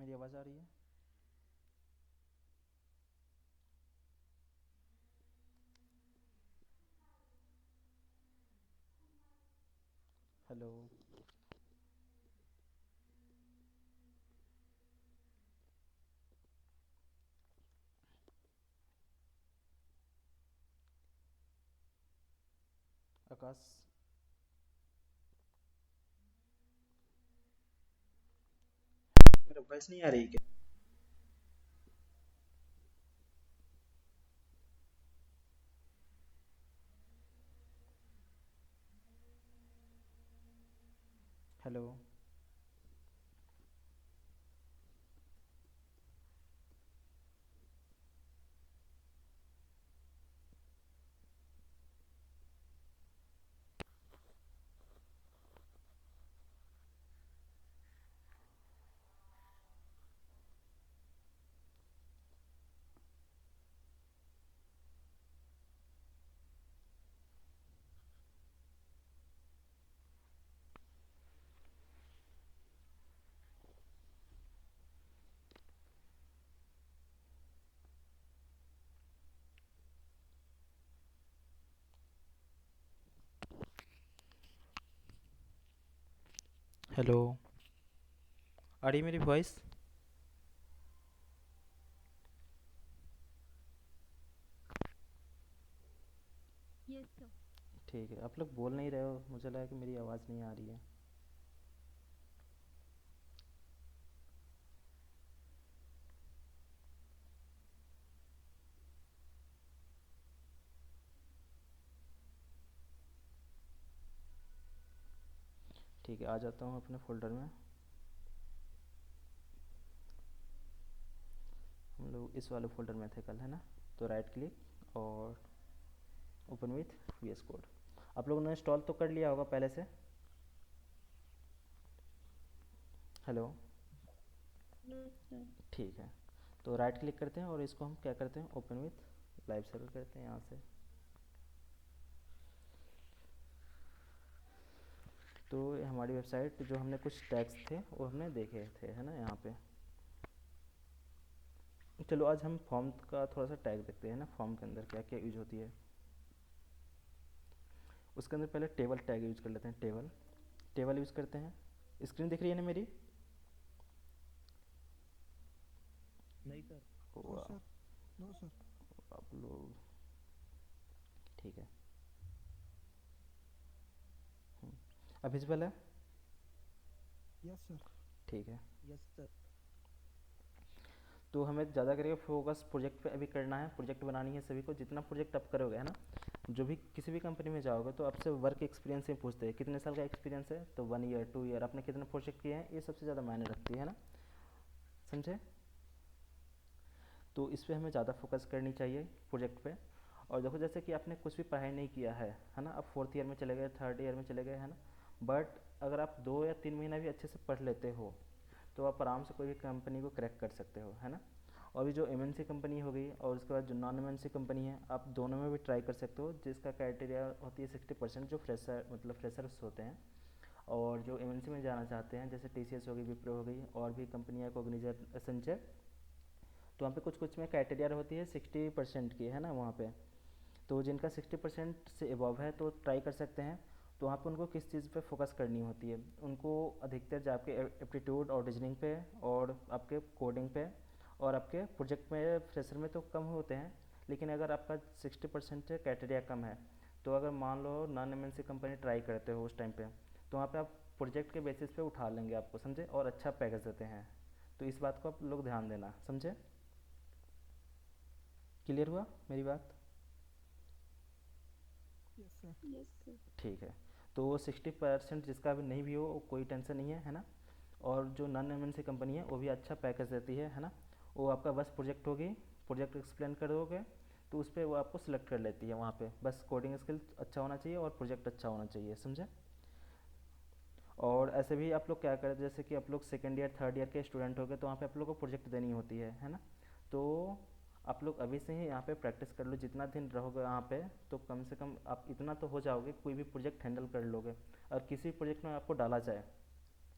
मेरी आवाज़ आ रही है? हेलो। आकाश। मेरा वॉइस नहीं आ रही क्या? हेलो। हेलो। आ रही है मेरी वॉइस? Yes sir. ठीक है, आप लोग बोल नहीं रहे हो, मुझे लगा कि मेरी आवाज़ नहीं आ रही है। ठीक है, आ जाता हूँ अपने फोल्डर में। हम लोग इस वाले फोल्डर में थे कल, है ना? तो राइट क्लिक और ओपन विथ वीएस कोड। आप लोगों ने इंस्टॉल तो कर लिया होगा पहले से। हेलो। Yes sir. ठीक है, तो राइट क्लिक करते हैं और इसको हम क्या करते हैं, ओपन विथ लाइव सर्वर करते हैं यहाँ से। तो हमारी वेबसाइट जो हमने कुछ टैग्स थे वो हमने देखे थे, है ना, यहाँ पे। चलो आज हम फॉर्म का थोड़ा सा टैग देखते हैं ना, फॉर्म के अंदर क्या क्या यूज होती है। उसके अंदर पहले टेबल टैग यूज कर लेते हैं। टेबल टेबल यूज़ करते हैं। स्क्रीन दिख रही है ना मेरी? नहीं सर। नो वाह। सर। No sir. आप लोग, ठीक है। अब विजिबल है? Yes sir. ठीक है। Yes sir. तो हमें ज़्यादा करके फोकस प्रोजेक्ट पे अभी करना है। प्रोजेक्ट बनानी है सभी को। जितना प्रोजेक्ट आप करोगे, है ना, जो भी किसी भी कंपनी में जाओगे तो आपसे वर्क एक्सपीरियंस से पूछते हैं कितने साल का एक्सपीरियंस है, तो 1 ईयर 2 ईयर, आपने कितने प्रोजेक्ट किए हैं, ये सबसे ज़्यादा मायने रखती है ना। समझे? तो इस पर हमें ज़्यादा फोकस करनी चाहिए प्रोजेक्ट पे। और देखो, जैसे कि आपने कुछ भी पढ़ाई नहीं किया है ना, आप फोर्थ ईयर में चले गए, थर्ड ईयर में चले गए, है ना, बट अगर आप 2 या 3 महीना भी अच्छे से पढ़ लेते हो तो आप आराम से कोई भी कंपनी को क्रैक कर सकते हो, है ना। और भी जो एमएनसी कंपनी हो गई और उसके बाद जो नॉन एमएनसी कंपनी है, आप दोनों में भी ट्राई कर सकते हो, जिसका क्राइटेरिया होती है 60% जो फ्रेशर मतलब फ्रेशर्स होते हैं। और जो एमएनसी में जाना चाहते हैं, जैसे टीसीएस हो गई, विप्रो हो गई, और भी कंपनियां, कोग्निजर, एसेंचर, तो वहाँ पे कुछ कुछ में क्राइटेरिया होती है 60% की, है ना, वहाँ पे। तो जिनका 60% से एबव है तो ट्राई कर सकते हैं। तो वहाँ पे उनको किस चीज़ पे फोकस करनी होती है, उनको अधिकतर जो आपके एप्टीट्यूड और रीजनिंग पे और आपके कोडिंग पे और आपके प्रोजेक्ट में, फ्रेशर में तो कम होते हैं, लेकिन अगर आपका 60% क्राइटेरिया कम है, तो अगर मान लो नॉन एमएनसी कंपनी ट्राई करते हो उस टाइम पे, तो वहाँ पे आप प्रोजेक्ट के बेसिस पे उठा लेंगे आपको, समझे, और अच्छा पैकेज देते हैं। तो इस बात को आप लोग ध्यान देना, समझे? क्लियर हुआ मेरी बात? Yes sir. Yes sir. ठीक है। तो 60% जिसका भी नहीं भी हो वो कोई टेंशन नहीं है ना। और जो नॉन एमएनसी कंपनी है वो भी अच्छा पैकेज देती है ना। वो आपका बस प्रोजेक्ट होगी, प्रोजेक्ट एक्सप्लेन कर दोगे तो उस पर वो आपको सिलेक्ट कर लेती है। वहाँ पे बस कोडिंग स्किल अच्छा होना चाहिए और प्रोजेक्ट अच्छा होना चाहिए, समझे। और ऐसे भी आप लोग क्या करें, जैसे कि आप लोग सेकेंड ईयर थर्ड ईयर के स्टूडेंट हो गए तो वहाँ पे आप लोग को प्रोजेक्ट देनी होती है ना। तो आप लोग अभी से ही यहाँ पे प्रैक्टिस कर लो, जितना दिन रहोगे यहाँ पे तो कम से कम आप इतना तो हो जाओगे, कोई भी प्रोजेक्ट हैंडल कर लोगे। और किसी प्रोजेक्ट में आपको डाला जाए,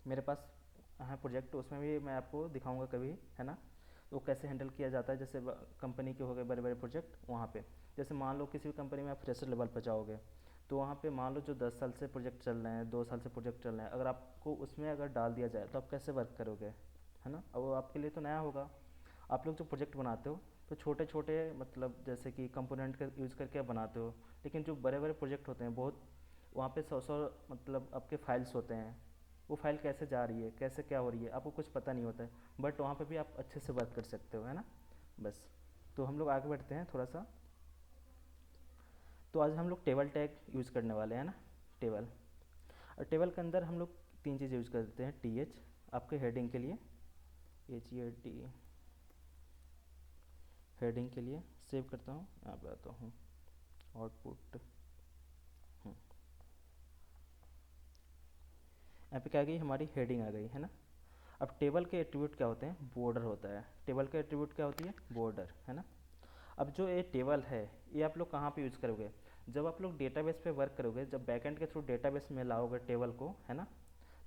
मेरे पास हाँ प्रोजेक्ट, उसमें भी मैं आपको दिखाऊंगा कभी, है ना। वो कैसे हैंडल किया जाता है, जैसे कंपनी के हो गए बड़े बड़े प्रोजेक्ट वहाँ पे। जैसे मान लो किसी भी कंपनी में आप फ्रेशर लेवल पर जाओगे, तो वहाँ पे मान लो जो 10 साल से प्रोजेक्ट चल रहे हैं, 2 साल से प्रोजेक्ट चल रहे हैं, अगर आपको उसमें अगर डाल दिया जाए तो आप कैसे वर्क करोगे, है ना। अब वो आपके लिए तो नया होगा। आप लोग जो प्रोजेक्ट बनाते हो तो छोटे छोटे मतलब जैसे कि कंपोनेंट का यूज़ करके आप बनाते हो, लेकिन जो बड़े बड़े प्रोजेक्ट होते हैं बहुत, वहाँ पे 100 मतलब आपके फाइल्स होते हैं। वो फाइल कैसे जा रही है, कैसे क्या हो रही है, आपको कुछ पता नहीं होता है, बट वहाँ पे भी आप अच्छे से वर्क कर सकते हो, है ना। बस, तो हम लोग आगे बढ़ते हैं थोड़ा सा। तो आज हम लोग टेबल टैग यूज़ करने वाले हैं ना, टेबल। और टेबल के अंदर हम लोग तीन चीज़ें यूज़ करते हैं। टी एच आपके हेडिंग के लिए, HEAD हेडिंग के लिए। सेव करता हूँ, यहाँ पे आता हूँ, आउटपुट। यहाँ पे क्या आ गई, हमारी हेडिंग आ गई, है ना। अब टेबल के एट्रीब्यूट क्या होते हैं, बॉर्डर होता है। टेबल के एट्रीब्यूट क्या होती है, बॉर्डर, है ना। अब जो ये टेबल है, ये आप लोग कहाँ पे यूज़ करोगे, जब आप लोग डेटाबेस पे वर्क करोगे, जब बैकएंड के थ्रू डेटाबेस में लाओगे टेबल को, है ना,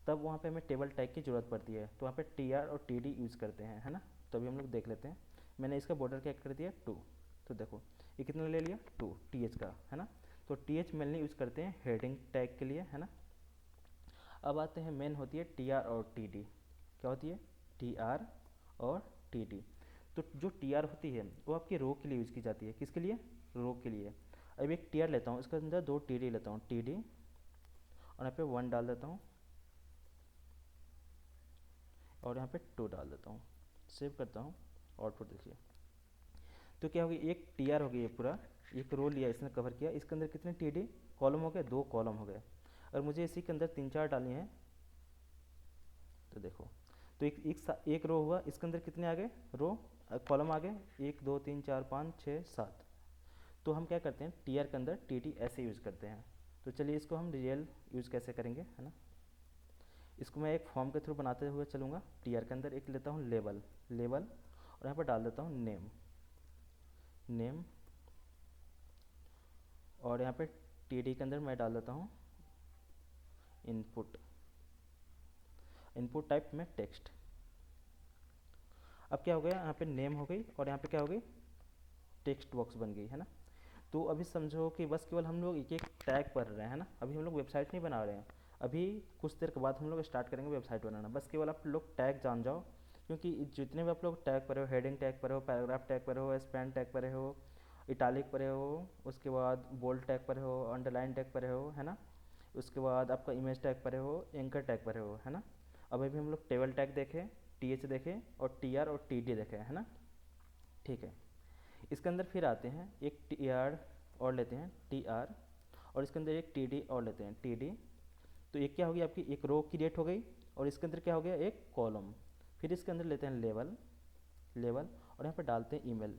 तब वहाँ पे हमें टेबल टैग की ज़रूरत पड़ती है। तो वहाँ पे TR और TD यूज़ करते हैं, है ना। तो अभी हम लोग देख लेते हैं। मैंने इसका बॉर्डर क्या कर दिया, 2। तो देखो ये कितना ले लिया, 2 TH का, है ना। तो TH मेनली यूज़ करते हैं हेडिंग टैग के लिए, है ना। अब आते हैं, मेन होती है TR और TD। क्या होती है, TR और TD। तो जो TR होती है वो आपकी रो के लिए यूज़ की जाती है। किसके लिए, रो के लिए। अब एक TR लेता हूँ, इसके अंदर 2 TD लेता हूँ, TD, और यहाँ पे 1 डाल देता हूँ, और यहाँ पे 2 डाल देता हूँ। सेव करता हूँ, आउटपुट देखिए। तो क्या होगी, एक TR हो गई, ये पूरा एक रो लिया इसने कवर किया, इसके अंदर कितने TD कॉलम हो गए, 2 कॉलम हो गए। और मुझे इसी के अंदर 3-4 डालनी है, तो देखो, तो एक रो हुआ, इसके अंदर कितने आ गए, रो कॉलम आ गए, 1 2 3 4 5 6 7। तो हम क्या करते हैं, TR के अंदर TD ऐसे यूज़ करते हैं। तो चलिए इसको हम रियल यूज़ कैसे करेंगे, है ना। इसको मैं एक फॉर्म के थ्रू बनाते हुए चलूँगा। TR के अंदर एक लेता हूँ लेबल, लेबल, और यहाँ पर डाल देता हूँ नेम, नेम, और यहाँ पे TD के अंदर मैं डाल देता हूँ इनपुट, इनपुट टाइप में टेक्स्ट। अब क्या हो गया, यहाँ पे नेम हो गई, और यहाँ पे क्या हो गई, टेक्स्ट बॉक्स बन गई, है ना। तो अभी समझो कि बस केवल हम लोग एक एक टैग पढ़ रहे हैं ना, अभी हम लोग वेबसाइट नहीं बना रहे हैं। अभी कुछ देर के बाद हम लोग स्टार्ट करेंगे वेबसाइट बनाना। बस केवल आप लोग टैग जान जाओ, क्योंकि जितने भी आप लोग टैग पढ़े हो, हेडिंग टैग पढ़े हो, पैराग्राफ टैग पढ़े हो, स्पैन टैग पढ़े हो, इटालिक पढ़े हो, उसके बाद बोल्ड टैग पढ़े हो, अंडरलाइन टैग पढ़े हो, है ना। उसके बाद आपका इमेज टैग पढ़े हो, एंकर टैग पढ़े हो, है ना। अब अभी हम लोग टेबल टैग देखें, TH देखें, और TR और TD देखें, है ना। ठीक है, इसके अंदर फिर आते हैं, एक TR और लेते हैं, TR, और इसके अंदर एक TD और लेते हैं, TD। तो एक क्या होगी, आपकी एक रो क्रिएट हो गई, और इसके अंदर क्या हो गया, एक कॉलम। फिर इसके अंदर लेते हैं लेवल, लेवल, और यहाँ पर डालते हैं ईमेल।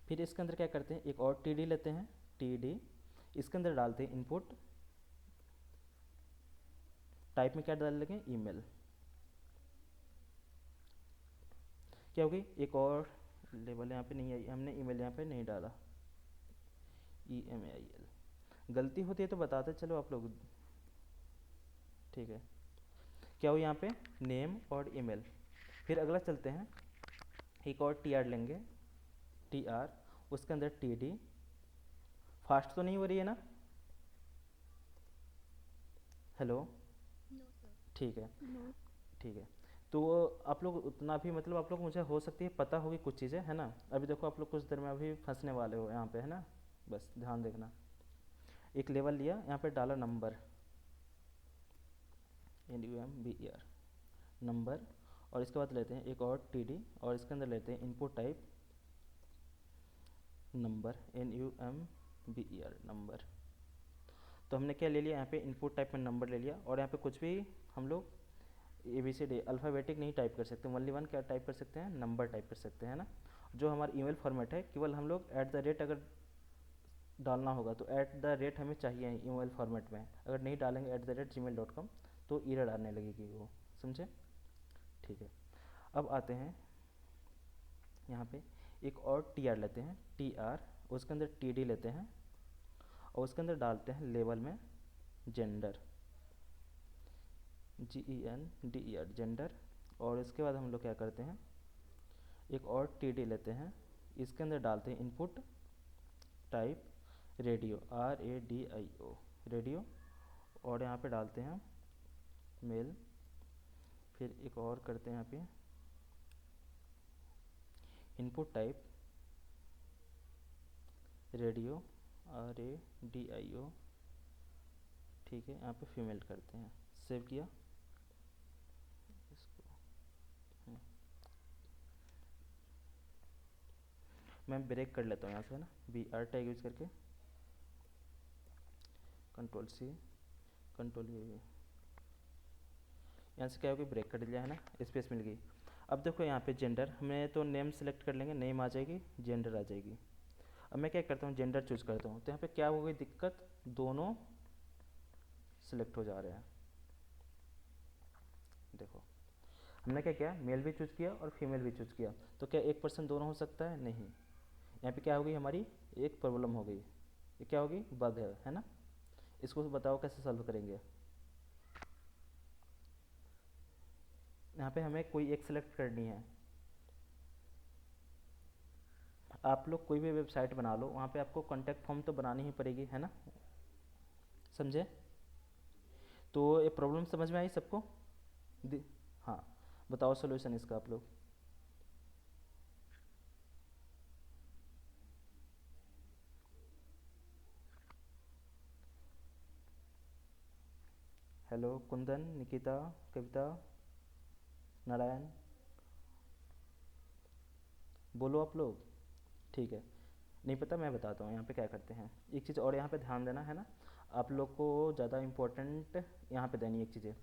फिर इसके अंदर क्या करते हैं, एक और TD लेते हैं, TD, इसके अंदर डालते हैं इनपुट, टाइप में क्या डाल लेंगे, ईमेल। क्या होगी, एक और लेवल यहाँ पे नहीं आई, हमने ईमेल यहाँ पे नहीं डाला, EMAIL। गलती होती है तो बताते चलो आप लोग, ठीक है। क्या हो, यहाँ पे नेम और ईमेल। फिर अगला चलते हैं, एक और TR लेंगे, TR, उसके अंदर TD। फास्ट तो नहीं हो रही है ना, हेलो, नो सर। ठीक है, नो। ठीक है। तो आप लोग उतना भी मतलब आप लोग, मुझे हो सकती है पता होगी कुछ चीज़ें, है ना। अभी देखो आप लोग कुछ देर में अभी फंसने वाले हो यहाँ पे, है ना। बस ध्यान देखना। एक लेवल लिया, यहाँ पे डाला नंबर, NUMBER, नंबर, और इसके बाद लेते हैं एक और TD, और इसके अंदर लेते हैं input type number, NUMBER, number. तो हमने क्या ले लिया, यहाँ पे इनपुट टाइप में नंबर ले लिया, और यहाँ पे कुछ भी हम लोग ABCD अल्फ़ाबेटिक नहीं टाइप कर सकते, ओनली वन क्या टाइप कर सकते हैं, नंबर टाइप कर सकते हैं, ना। जो हमारा ईमेल फॉर्मेट है, केवल हम लोग @ अगर डालना होगा तो @ हमें चाहिए ईमेल फॉर्मेट में। अगर नहीं डालेंगे @gmail.com तो एरर आने लगेगी वो, समझे। ठीक है, अब आते हैं यहाँ पे, एक और TR लेते हैं, TR, उसके अंदर TD लेते हैं, और उसके अंदर डालते हैं लेवल में जेंडर, GENDER जेंडर। और इसके बाद हम लोग क्या करते हैं, एक और TD लेते हैं, इसके अंदर डालते हैं input type radio, RADIO radio. और यहाँ पे डालते हैं मेल। फिर एक और करते हैं यहाँ पे इनपुट टाइप रेडियो, RADIO। ठीक है, यहाँ पे फीमेल करते हैं, सेव किया इसको। मैं ब्रेक कर लेता हूँ यहाँ से, है ना, BR टैग यूज करके, Ctrl+C Ctrl+V। यहाँ से क्या होगा, ब्रेक कर दिया है ना, स्पेस मिल गई। अब देखो यहाँ पे जेंडर, हमें तो नेम सेलेक्ट कर लेंगे, नेम आ जाएगी, जेंडर आ जाएगी। अब मैं क्या करता हूँ, जेंडर चूज करता हूँ, तो यहाँ पे क्या हो गई दिक्कत, दोनों सिलेक्ट हो जा रहे हैं। देखो हमने क्या किया, मेल भी चूज किया और फीमेल भी चूज किया, तो क्या एक पर्सन दोनों हो सकता है, नहीं। यहाँ पे क्या हो गई, हमारी एक प्रॉब्लम हो गई, ये क्या होगी, बग है ना। इसको बताओ कैसे सॉल्व करेंगे। यहाँ पे हमें कोई एक सेलेक्ट करनी है। आप लोग कोई भी वेबसाइट बना लो, वहाँ पे आपको कॉन्टैक्ट फॉर्म तो बनानी ही पड़ेगी, है ना, समझे। तो ये प्रॉब्लम समझ में आई सबको। हाँ, बताओ सोल्यूशन इसका आप लोग। हेलो कुंदन, निकिता, कविता, नारायण, बोलो आप लोग। ठीक है, नहीं पता मैं बताता हूँ। यहाँ पे क्या करते हैं, एक चीज़ और यहाँ पे ध्यान देना है ना, आप लोग को ज़्यादा इम्पोर्टेंट यहाँ पे देनी एक चीज़ है।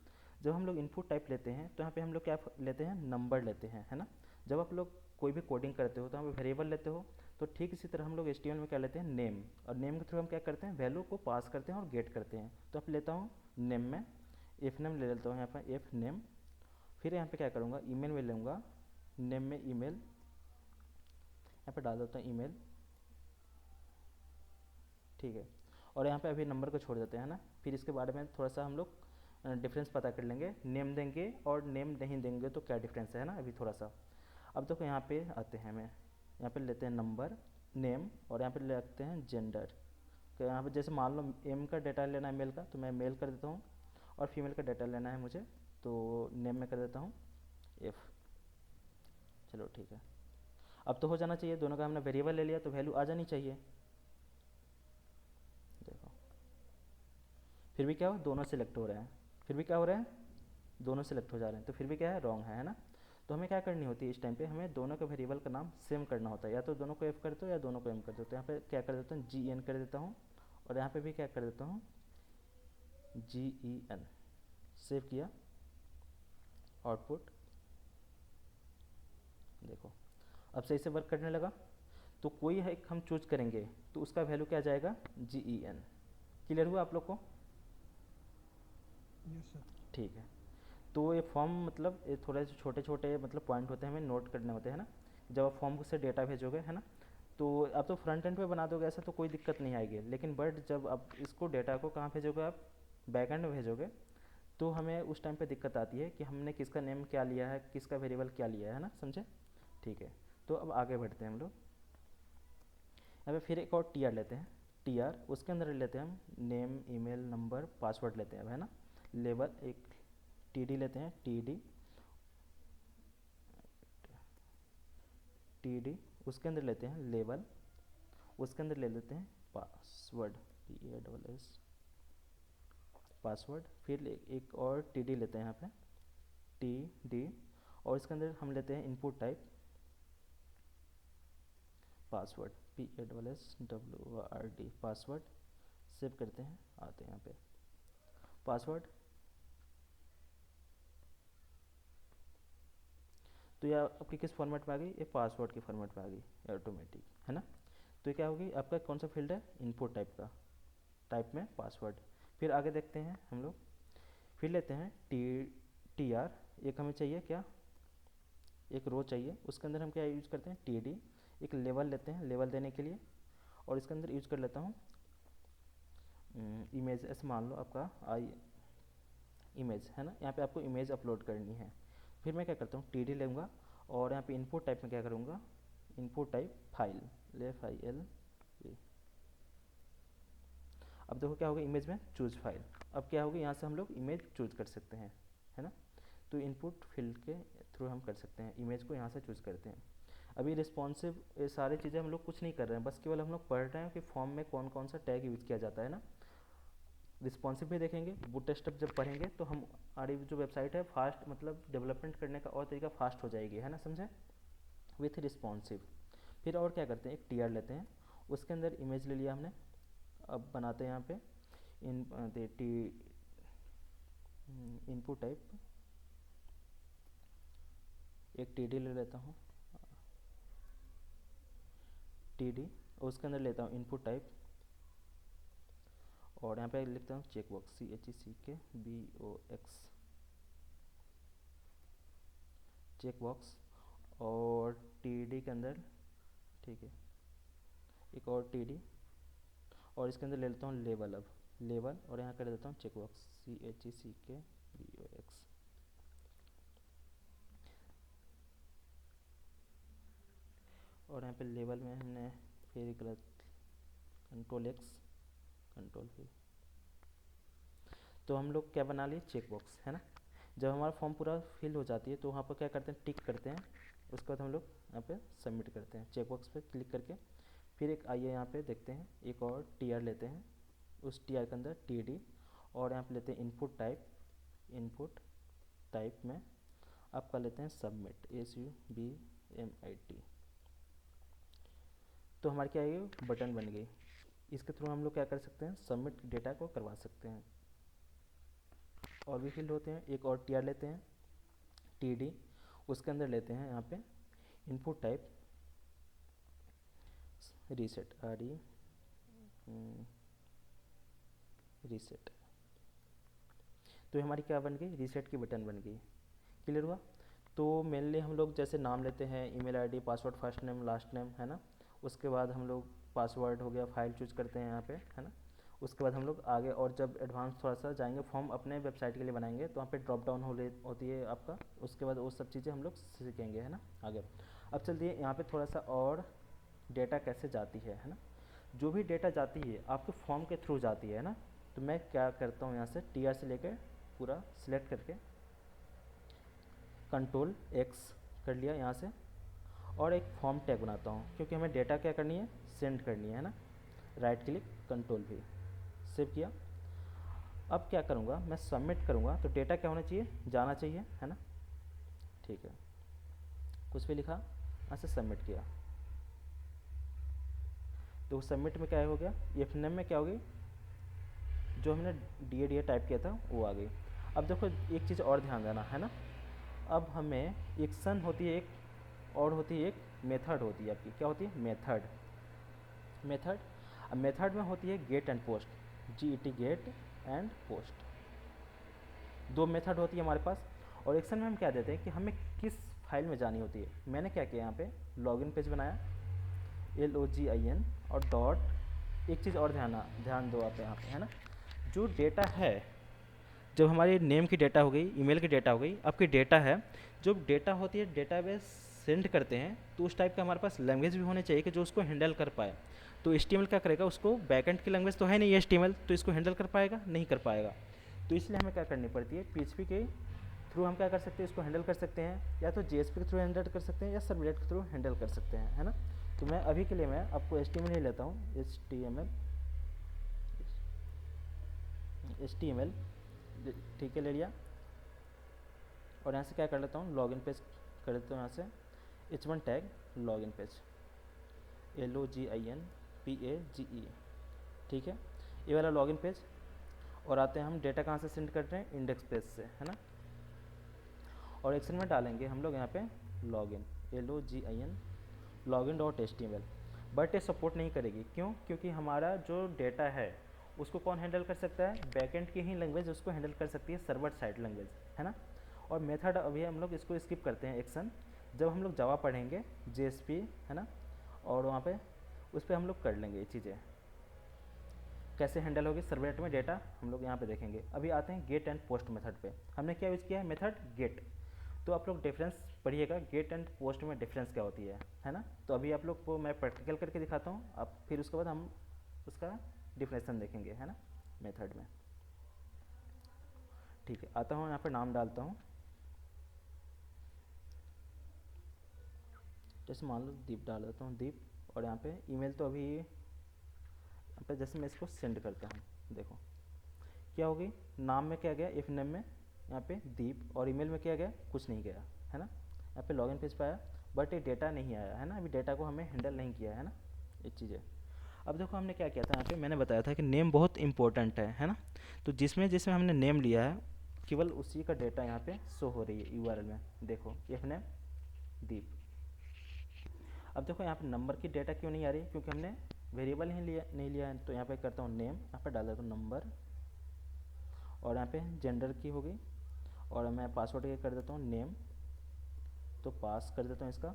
जब हम लोग इनपुट टाइप लेते हैं तो यहाँ पे हम लोग क्या लेते हैं, नंबर लेते हैं, है ना। जब आप लोग कोई भी कोडिंग करते हो तो यहाँ पे वेरिएबल लेते हो, तो ठीक इसी तरह हम लोग HTML में क्या लेते हैं, नेम। और नेम के थ्रू हम क्या करते हैं, वैल्यू को पास करते हैं और गेट करते हैं। तो आप लेता हूँ नेम में, एफ नेम ले लेता हूँ यहाँ पर, एफ नेम। फिर यहाँ पे क्या करूँगा, ईमेल में लूँगा, नेम में ईमेल, यहाँ पे डाल देता हूँ ईमेल। ठीक है, और यहाँ पे अभी नंबर को छोड़ देते हैं ना। फिर इसके बारे में थोड़ा सा हम लोग डिफरेंस पता कर लेंगे, नेम देंगे और नेम नहीं देंगे तो क्या डिफरेंस है ना, अभी थोड़ा सा। अब देखो यहाँ पे आते हैं, हमें यहाँ पे लेते हैं नंबर, नेम, और यहाँ पे लेते हैं जेंडर। तो यहाँ पे जैसे मान लो एम का डाटा लेना है मेल का, तो मैं मेल कर देता हूँ, और फीमेल का डाटा लेना है मुझे, तो नेम में कर देता हूँ एफ। चलो ठीक है, अब तो हो जाना चाहिए, दोनों का हमने वेरिएबल ले लिया तो वैल्यू आ जानी चाहिए। देखो फिर भी क्या हो, दोनों सिलेक्ट हो रहे हैं, फिर भी क्या हो रहा है, दोनों सिलेक्ट हो जा रहे हैं, तो फिर भी क्या है, रॉन्ग है ना। तो हमें क्या करनी होती है इस टाइम पे, हमें दोनों के वेरिएबल का नाम सेम करना होता है, या तो दोनों को एफ कर दो या दोनों को एम कर दो। तो यहाँ पे क्या कर देता हूँ, GN कर देता हूँ, और यहाँ पे भी क्या कर देता हूँ, GEN। सेव किया, आउटपुट देखो अब सही से वर्क करने लगा। तो कोई है एक हम चूज करेंगे तो उसका वैल्यू क्या जाएगा, GEN। क्लियर हुआ आप लोग को। Yes sir. ठीक है, तो ये फॉर्म मतलब ये थोड़े से छोटे छोटे मतलब पॉइंट होते हैं, हमें नोट करने होते हैं ना, जब आप फॉर्म से डेटा भेजोगे, है ना। तो आप तो फ्रंट एंड पे बना दोगे ऐसा तो कोई दिक्कत नहीं आएगी, लेकिन बट जब आप इसको डेटा को कहाँ भेजोगे, आप बैक एंड में भेजोगे, तो हमें उस टाइम पे दिक्कत आती है कि हमने किसका नेम क्या लिया है, किसका वेरिएबल क्या लिया है ना, समझे। ठीक है, तो अब आगे बढ़ते हैं हम लोग। यहाँ पे फिर एक और TR लेते हैं, TR उसके अंदर लेते हैं हम नेम, ईमेल, नंबर, पासवर्ड लेते हैं, है ना। लेबल एक TD लेते हैं, TD उसके अंदर लेते हैं लेबल, उसके अंदर ले लेते हैं पासवर्ड, PASS पासवर्ड। फिर एक और TD लेते हैं यहाँ पे, TD, और इसके अंदर हम लेते हैं input type password, PASSWORD password. Save करते हैं, आते हैं यहाँ पे पासवर्ड। तो यह आपकी किस फॉर्मेट में आ गई, ये पासवर्ड के फॉर्मेट में आ गई ऑटोमेटिक, है ना। तो ये क्या होगी, आपका कौन सा फील्ड है, इनपुट टाइप का, टाइप में पासवर्ड। फिर आगे देखते हैं हम लोग, फिर लेते हैं TR। एक हमें चाहिए क्या, एक रो चाहिए, उसके अंदर हम क्या यूज करते हैं, TD। एक लेवल लेते हैं लेवल देने के लिए, और इसके अंदर यूज कर लेता हूँ इमेज, ऐसे मान लो आपका इमेज, है ना, यहाँ पे आपको इमेज अपलोड करनी है। फिर मैं क्या करता हूँ, टी डी लूँगा और यहाँ पे इनपुट टाइप में क्या करूँगा, इनपुट टाइप फाइल, FIL। अब देखो क्या होगा, इमेज में चूज फाइल। अब क्या होगा, यहाँ से हम लोग इमेज चूज कर सकते हैं, है ना। तो इनपुट फील्ड के थ्रू हम कर सकते हैं, इमेज को यहाँ से चूज करते हैं। अभी रिस्पॉन्सिव ये सारी चीज़ें हम लोग कुछ नहीं कर रहे हैं, बस केवल हम लोग पढ़ रहे हैं कि फॉर्म में कौन कौन सा टैग यूज किया जाता है ना। रिस्पॉन्सिव भी देखेंगे, बूटस्ट्रैप जब पढ़ेंगे तो हमारी जो वेबसाइट है फास्ट, मतलब डेवलपमेंट करने का और तरीका फास्ट हो जाएगी, है ना, समझे, विथ रिस्पॉन्सिव। फिर और क्या करते हैं, एक टीआर लेते हैं, उसके अंदर इमेज ले लिया हमने। अब बनाते हैं यहाँ पे इनपुट टाइप, एक टीडी ले लेता हूँ, टीडी, और उसके अंदर लेता हूँ इनपुट टाइप, और यहाँ पे लिखता हूँ चेकबॉक्स, CHECKBOX, चेकबॉक्स। और टीडी के अंदर, ठीक है, एक और टीडी, और इसके अंदर ले लेता हूँ लेवल। अब लेवल, और यहाँ कर देता हूँ चेकबॉक्स, CHECKBOX। और यहाँ पे लेवल में हमने फिर गलत, Ctrl+X, Ctrl+V। तो हम लोग क्या बना लिए, चेकबॉक्स, है ना। जब हमारा फॉर्म पूरा फिल हो जाती है तो वहाँ पर क्या करते हैं, टिक करते हैं। उसके बाद हम लोग यहाँ पे सबमिट करते हैं, चेकबॉक्स पे क्लिक करके। फिर एक आइए यहाँ पे देखते हैं, एक और टीआर लेते हैं, उस टीआर के अंदर टीडी, और यहाँ पे लेते हैं इनपुट टाइप, इनपुट टाइप में आपका लेते हैं सबमिट, SUBMIT। तो हमारी क्या है, बटन बन गई। इसके थ्रू हम लोग क्या कर सकते हैं, सबमिट डेटा को करवा सकते हैं। और भी फील्ड होते हैं, एक और टीआर लेते हैं, टीडी, उसके अंदर लेते हैं यहाँ पे इनपुट टाइप रीसेट, रीसेट। तो हमारी क्या बन गई, रीसेट की बटन बन गई। क्लियर हुआ। तो मेनली हम लोग जैसे नाम लेते हैं, email ID, password, first name, last name, है ना। उसके बाद हम लोग पासवर्ड हो गया, फाइल चूज करते हैं यहाँ पे, है ना। उसके बाद हम लोग आगे, और जब एडवांस थोड़ा सा जाएंगे, फॉर्म अपने वेबसाइट के लिए बनाएंगे तो वहाँ पे ड्रॉप डाउन होती है आपका। उसके बाद वो सब चीज़ें हम लोग सीखेंगे, है ना, आगे। अब चलिए यहाँ पे थोड़ा सा और डेटा कैसे जाती है ना। जो भी डेटा जाती है आपके फॉर्म के थ्रू जाती है ना। तो मैं क्या करता हूँ, यहाँ से टीआर से लेकर पूरा सिलेक्ट करके Ctrl+X कर लिया यहाँ से, और एक फॉर्म टैग बनाता हूँ, क्योंकि हमें डेटा क्या करनी है, सेंड करनी है ना। राइट क्लिक, Ctrl+V, सेव किया। अब क्या करूँगा, मैं सबमिट करूँगा तो डेटा क्या होना चाहिए, जाना चाहिए, है ना। ठीक है, कुछ भी लिखा, ऐसे सबमिट किया। तो सबमिट में क्या हो गया, एफ नेम में क्या हो गई, जो हमने डी टाइप किया था वो आ गई। अब देखो एक चीज़ और ध्यान देना, है ना। अब हमें एक्शन होती है एक, और होती है एक मेथड होती है आपकी, क्या होती है, मेथड। मेथड, अब मेथड में होती है get and post, GET, get and post, दो मेथड होती है हमारे पास। और एक्शन में हम क्या देते हैं कि हमें किस फाइल में जानी होती है। मैंने क्या किया, यहाँ पे लॉगिन पेज बनाया, LOGIN, और डॉट, एक चीज़ और ध्यान दो आप यहाँ पे, है ना। जो डेटा है, जब हमारी नेम की डेटा हो गई, ईमेल की डेटा हो गई, आपकी डेटा है, जो डेटा होती है डेटाबेस सेंड करते हैं, तो उस टाइप का हमारे पास लैंग्वेज भी होने चाहिए कि जो उसको हैंडल कर पाए। तो HTML क्या करेगा, उसको बैकएंड की लैंग्वेज तो है नहीं HTML, तो इसको हैंडल कर पाएगा, नहीं कर पाएगा। तो इसलिए हमें क्या करनी पड़ती है, PHP के थ्रू हम क्या कर सकते हैं, इसको हैंडल कर सकते हैं, या तो JSP के थ्रू हैंडल कर सकते हैं, या सर्वलेट के थ्रू हैंडल कर सकते हैं, है ना। तो मैं अभी के लिए मैं आपको HTML ही लेता हूँ, HTML, ठीक है, ले लिया। और यहाँ से क्या कर लेता हूँ, लॉगिन पेज कर लेता हूँ, यहाँ से H1 tag login page, LOGINPAGE, ठीक है, ये वाला लॉगिन पेज। और आते हैं हम डेटा कहाँ से सेंड कर रहे हैं, इंडेक्स पेज से, है ना। और एक्शन में डालेंगे हम लोग यहाँ पे लॉगिन, LOGIN, login.html, बट ये सपोर्ट नहीं करेगी, क्यों, क्योंकि हमारा जो डेटा है उसको कौन हैंडल कर सकता है, बैकएंड की ही लैंग्वेज उसको हैंडल कर सकती है, सर्वर साइड लैंग्वेज, है ना। और मेथड अभी हम लोग इसको स्किप करते हैं, एक्शन जब हम लोग जावा पढ़ेंगे, JSP, है ना, और वहाँ पे उस पर हम लोग कर लेंगे ये चीज़ें। कैसे हैंडल होगी सर्वलेट में डेटा, हम लोग यहाँ पे देखेंगे। अभी आते हैं गेट एंड पोस्ट मेथड पे। हमने क्या यूज़ किया है, मेथड गेट। तो आप लोग डिफरेंस पढ़िएगा, गेट एंड पोस्ट में डिफरेंस क्या होती है ना। तो अभी आप लोग को मैं प्रैक्टिकल करके दिखाता हूँ, अब फिर उसके बाद हम उसका डिफरेंसन देखेंगे, है ना, मेथड में। ठीक है, आता हूँ यहाँ पे नाम डालता हूँ, जैसे मान लो दीप डाल देता हूँ, दीप। और यहाँ पे ईमेल तो अभी यहाँ पे जैसे मैं इसको सेंड करता हूँ, देखो क्या होगी, नाम में क्या गया, इफ नेम में यहाँ पे दीप, और ईमेल में क्या गया, कुछ नहीं गया, है ना। यहाँ पे लॉगिन पेज पे आया बट ये डेटा नहीं आया, है ना, अभी डेटा को हमें हैंडल नहीं किया, है ना, ये चीज़ें। अब देखो हमने क्या किया था, यहाँ पे मैंने बताया था कि नेम बहुत इंपॉर्टेंट है ना। तो जिसमें जिसमें हमने नेम लिया है केवल उसी का डेटा यहाँ पे शो हो रही है यूआरएल में, देखो इफ नेम दीप। अब देखो यहाँ पे नंबर की डेटा क्यों नहीं आ रही, क्योंकि हमने वेरिएबल ही नहीं लिया है। तो यहाँ पे करता हूँ नेम, यहाँ पे डाल देता हूँ नंबर, और यहाँ पे जेंडर की होगी, और मैं पासवर्ड के कर देता हूँ नेम, तो पास कर देता हूँ इसका,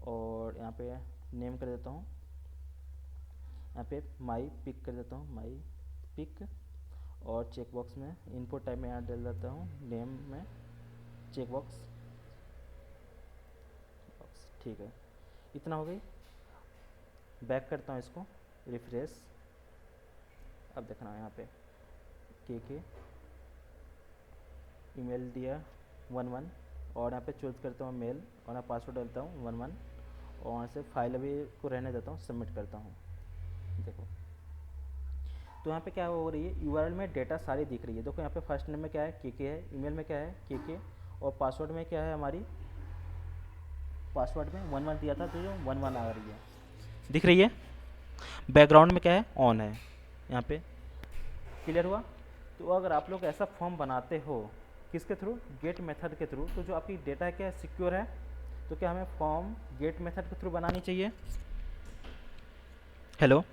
और यहाँ पे नेम कर देता हूँ, यहाँ पे माई पिक कर देता हूँ, माई पिक, और चेक बॉक्स में इनपुट टाइप में यहाँ डाल देता हूँ नेम में चेक बॉक्स। ठीक है, इतना हो गई। बैक करता हूँ इसको, रिफ्रेश। अब देखना यहाँ पे के ईमेल दिया 11, और यहाँ पे चूज करता हूँ मेल, और यहाँ पासवर्ड डालता हूँ 11, और वहाँ से फाइल अभी को रहने देता हूँ, सबमिट करता हूँ। देखो तो यहाँ पे क्या हो रही है, यूआरएल में डेटा सारी दिख रही है। देखो यहाँ पे फर्स्ट नेम में क्या है, के है, ईमेल में क्या है के, और पासवर्ड में क्या है, हमारी पासवर्ड में 11 दिया था, तो जो 11 आ रही है, दिख रही है। बैकग्राउंड में क्या है, ऑन है यहाँ पे। क्लियर हुआ। तो अगर आप लोग ऐसा फॉर्म बनाते हो किसके थ्रू, गेट मेथड के थ्रू, तो जो आपकी डेटा है क्या सिक्योर है, तो क्या हमें फॉर्म गेट मेथड के थ्रू बनानी चाहिए। हेलो,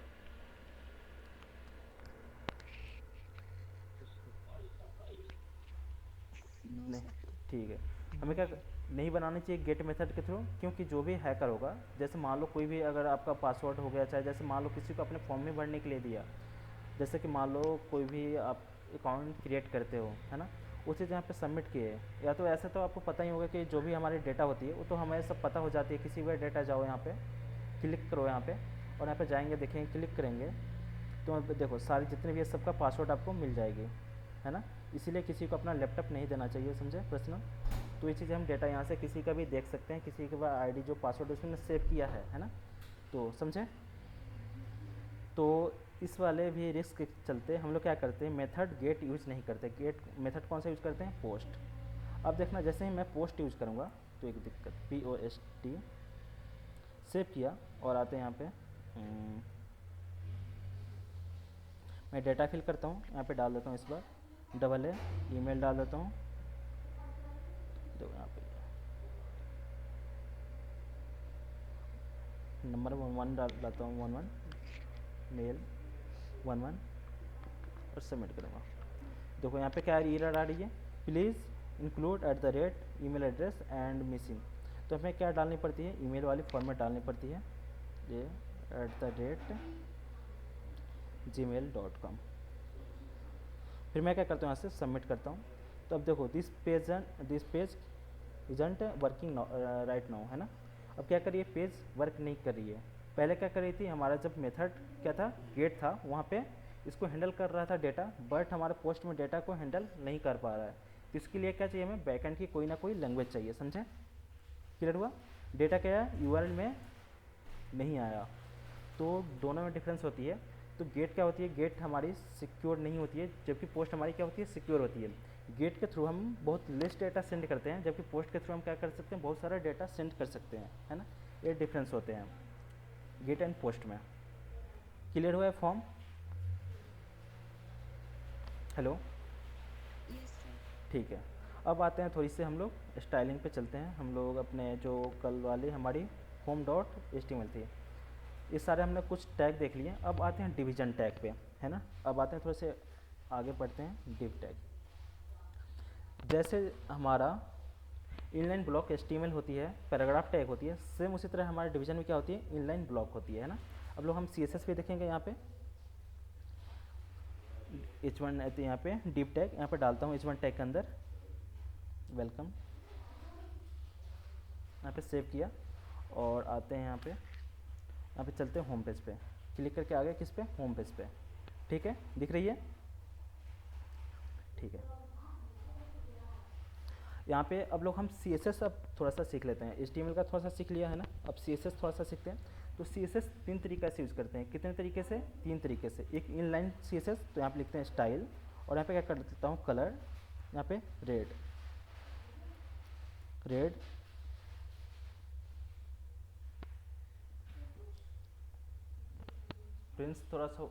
नो नहीं, सर। ठीक है। हमें क्या नहीं बनानी चाहिए गेट मेथड के थ्रू, क्योंकि जो भी हैकर होगा, जैसे मान लो कोई भी अगर आपका पासवर्ड हो गया, चाहे जैसे मान लो किसी को अपने फॉर्म में भरने के लिए दिया, जैसे कि मान लो कोई भी आप अकाउंट क्रिएट करते हो, है ना, उसे जहाँ पे सबमिट किए, या तो ऐसे तो आपको पता ही होगा कि जो भी हमारी डेटा होती है वो तो हमें सब पता हो जाती है। किसी भी डेटा जाओ यहाँ पे, क्लिक करो यहाँ पे, और यहाँ पे जाएंगे, देखेंगे, क्लिक करेंगे तो देखो सारी जितने भी है सबका पासवर्ड आपको मिल जाएगी, है ना। इसीलिए किसी को अपना लैपटॉप नहीं देना चाहिए, समझे, पर्सनल। तो ये चीज़ें हम डेटा यहाँ से किसी का भी देख सकते हैं, किसी के पास आईडी जो पासवर्ड उसने सेव किया है ना, तो समझे। तो इस वाले भी रिस्क के चलते हम लोग क्या करते हैं, मेथड गेट यूज नहीं करते। गेट मेथड कौन सा यूज करते हैं, पोस्ट। अब देखना, जैसे ही मैं पोस्ट यूज करूँगा तो एक दिक्कत, POST सेव किया, और आते हैं यहाँ पे मैं डेटा फिल करता हूँ, यहाँ पे डाल देता हूँ इस बार AA ईमेल डाल देता हूँ, देखो यहाँ पे नंबर 11 डालता हूँ, 11 मेल 11, और सबमिट करूँगा। देखो यहाँ पे क्या एरर आ रही है, please include @email address and missing. तो हमें क्या डालनी पड़ती है, ईमेल वाली फॉर्मेट डालनी पड़ती है, ये @gmail.com। फिर मैं क्या करता हूँ, यहाँ से सबमिट करता हूँ। तो अब देखो this page isn't working right now, है ना। अब क्या करिए, पेज वर्क नहीं कर रही है। पहले क्या कर रही थी, हमारा जब मेथड क्या था, गेट था, वहाँ पे इसको हैंडल कर रहा था डेटा, बट हमारे पोस्ट में डेटा को हैंडल नहीं कर पा रहा है। तो इसके लिए क्या चाहिए, हमें बैकएंड की कोई ना कोई लैंग्वेज चाहिए, समझे। क्लियर हुआ। डेटा क्या है, यूआरएल में नहीं आया, तो दोनों में डिफरेंस होती है। तो गेट क्या होती है, गेट हमारी सिक्योर नहीं होती है, जबकि पोस्ट हमारी क्या होती है, सिक्योर होती है। गेट के थ्रू हम बहुत लेस डेटा सेंड करते हैं, जबकि पोस्ट के थ्रू हम क्या कर सकते हैं, बहुत सारा डेटा सेंड कर सकते हैं, है ना। ये डिफरेंस होते हैं गेट एंड पोस्ट में। क्लियर हुआ है फॉर्म। Hello, yes sir. ठीक है। अब आते हैं थोड़ी सी हम लोग स्टाइलिंग पे चलते हैं। हम लोग अपने जो कल वाली हमारी home.html थी, ये सारे हमने कुछ टैग देख लिए। अब आते हैं डिवीजन टैग पे, है ना। अब आते हैं थोड़े से आगे बढ़ते हैं, डिव टैग। जैसे हमारा इनलाइन ब्लॉक HTML होती है, पैराग्राफ टैग होती है, सेम उसी तरह हमारे डिवीजन में क्या होती है, इनलाइन ब्लॉक होती है ना। अब लोग हम CSS पे देखेंगे यहाँ पे, H1 है तो यहाँ पे डीप टैग यहाँ पे डालता हूँ H1 टैग के अंदर, वेलकम, यहाँ पे सेव किया और आते हैं यहाँ पे चलते हैं होम पेज पे, क्लिक करके आ गए किस पे, होम पेज पे। ठीक है, दिख रही है, ठीक है। यहाँ पे अब लोग हम CSS अब थोड़ा सा सीख लेते हैं, HTML का थोड़ा सा सीख लिया है ना, अब CSS थोड़ा सा सीखते हैं। तो CSS 3 तरीके से यूज़ करते हैं, कितने तरीके से, 3 तरीके से। एक इनलाइन CSS, तो यहाँ पे लिखते हैं स्टाइल, और यहाँ पे क्या कर देता हूँ, कलर, यहाँ पे रेड, प्रिंस थोड़ा सा,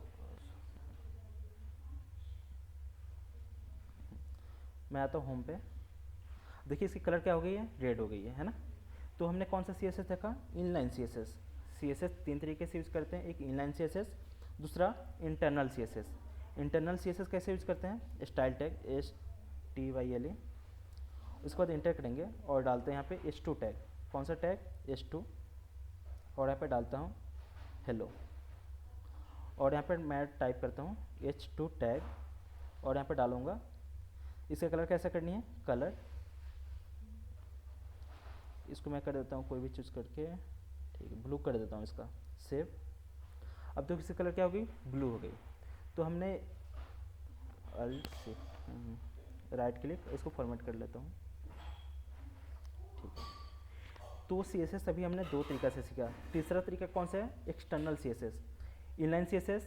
मैं आता हूँ होम पे, देखिए इसकी कलर क्या हो गई है, रेड हो गई है ना। तो हमने कौन सा CSS देखा, इनलाइन CSS। CSS 3 तरीके से यूज़ करते हैं, एक इनलाइन CSS, दूसरा इंटरनल CSS। इंटरनल CSS कैसे यूज़ करते हैं, स्टाइल टैग STYLE, उसके बाद इंटर करेंगे और डालते हैं यहाँ पे H2 टैग, कौन सा टैग, H2, और यहाँ पे डालता हूँ हेलो, और यहाँ पे मैं टाइप करता हूँ H2 टैग, और यहाँ पे डालूँगा, इसका कलर कैसा करनी है, कलर, इसको मैं कर देता हूँ कोई भी चूज़ करके, ठीक है, ब्लू कर देता हूँ इसका, सेव। अब तो इसकी कलर क्या हो गई, ब्लू हो गई। तो हमने अल्ट से राइट क्लिक, इसको फॉर्मेट कर लेता हूँ, ठीक है। तो CSS अभी हमने 2 तरीका से सीखा। तीसरा तरीका कौन सा है, external CSS, inline CSS,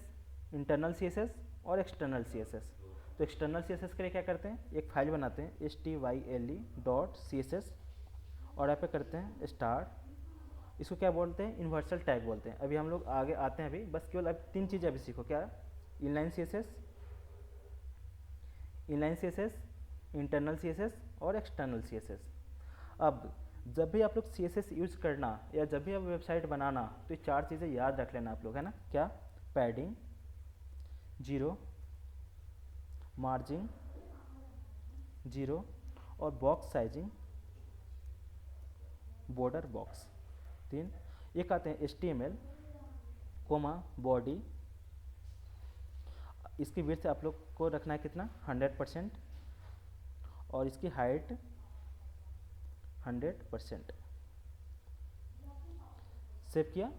internal CSS और एक्सटर्नल CSS। तो एक्सटर्नल CSS के लिए क्या करते हैं, एक फाइल बनाते हैं style.css, और यहाँ पे करते हैं स्टार, इसको क्या बोलते हैं, यूनिवर्सल टैग बोलते हैं। अभी हम लोग आगे आते हैं, अभी बस केवल अब 3 चीज़ें अभी सीखो, क्या, इनलाइन CSS, इंटरनल CSS और एक्सटर्नल CSS। अब जब भी आप लोग CSS यूज़ करना या जब भी आप वेबसाइट बनाना, तो ये 4 चीज़ें याद रख लेना आप लोग, है ना, क्या, पैडिंग 0, मार्जिन 0 और बॉक्स साइजिंग, बॉर्डर बॉक्स 3। एक आते हैं HTML, बॉडी, इसकी विड्थ आप लोग को रखना है कितना, 100%, और इसकी हाइट 100%, सेव किया।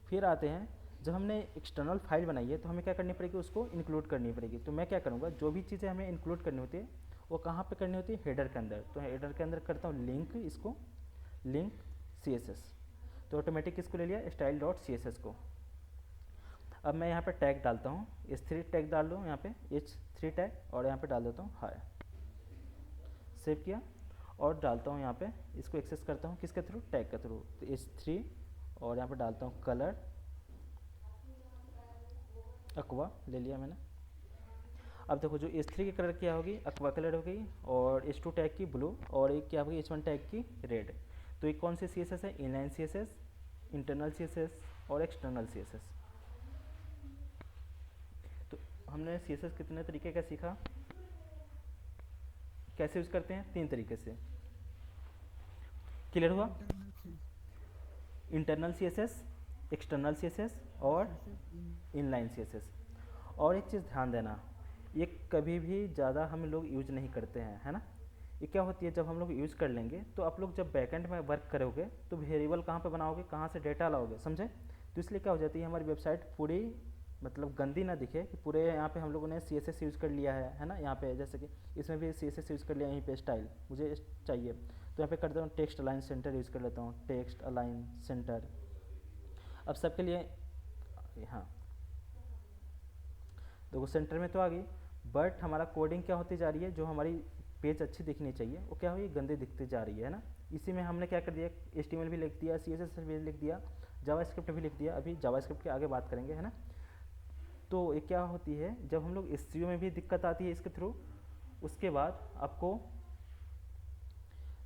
फिर आते हैं, जब हमने एक्सटर्नल फाइल बनाई है तो हमें क्या करनी पड़ेगी, उसको इंक्लूड करनी पड़ेगी। तो मैं क्या करूँगा, जो भी चीज़ें हमें इंक्लूड करनी होती है वो कहाँ पे करनी होती है, हेडर के अंदर। तो हेडर के अंदर करता हूँ लिंक, इसको लिंक CSS, तो ऑटोमेटिक इसको ले लिया style.css को। अब मैं यहाँ पे टैग डालता हूँ, H3 टैग डाल दूँ यहाँ पे, H3 टैग, और यहाँ पे डाल देता हूँ हाय, सेव किया और डालता हूँ यहाँ पे, इसको एक्सेस करता हूँ किसके थ्रू, टैग के थ्रू। तो H3, और यहाँ पे डालता हूँ कलर, अक्वा ले लिया मैंने। अब देखो जो H3 की कलर क्या होगी, अक्वा कलर हो गई, और H2 टैग की ब्लू, और एक क्या होगी, H1 टैग की रेड। तो ये कौन सी CSS है, इनलाइन CSS, इंटरनल CSS और एक्सटर्नल CSS। तो हमने CSS कितने तरीके का सीखा, कैसे यूज़ करते हैं, 3 तरीके से, क्लियर हुआ, इंटरनल CSS, एक्सटर्नल CSS और इनलाइन CSS। और एक चीज़ ध्यान देना, ये कभी भी ज़्यादा हम लोग यूज नहीं करते हैं, है ना। ये क्या होती है, जब हम लोग यूज़ कर लेंगे तो आप लोग जब बैकएंड में वर्क करोगे तो वेरिएबल कहाँ पे बनाओगे, कहाँ से डेटा लाओगे, समझे। तो इसलिए क्या हो जाती है, हमारी वेबसाइट पूरी मतलब गंदी ना दिखे कि पूरे यहाँ पे हम लोगों ने CSS यूज़ कर लिया है ना। यहाँ पे जैसे कि इसमें भी CSS यूज़ कर लिया, यहीं पे स्टाइल मुझे चाहिए तो यहाँ पे कर देता हूँ टेक्स्ट अलाइन सेंटर यूज़ कर लेता हूँ, टेक्स्ट अलाइन सेंटर। अब सबके लिए, हाँ देखो सेंटर में तो आ गई, बट हमारा कोडिंग क्या होती जा रही है, जो हमारी पेज अच्छी दिखनी चाहिए वो क्या हुई, गंदी दिखती जा रही है ना। इसी में हमने क्या कर दिया, HTML भी लिख दिया, CSS भी लिख दिया, जावास्क्रिप्ट भी लिख दिया। अभी जावास्क्रिप्ट के आगे बात करेंगे, है ना। तो ये क्या होती है, जब हम लोग SEO में भी दिक्कत आती है इसके थ्रू, उसके बाद आपको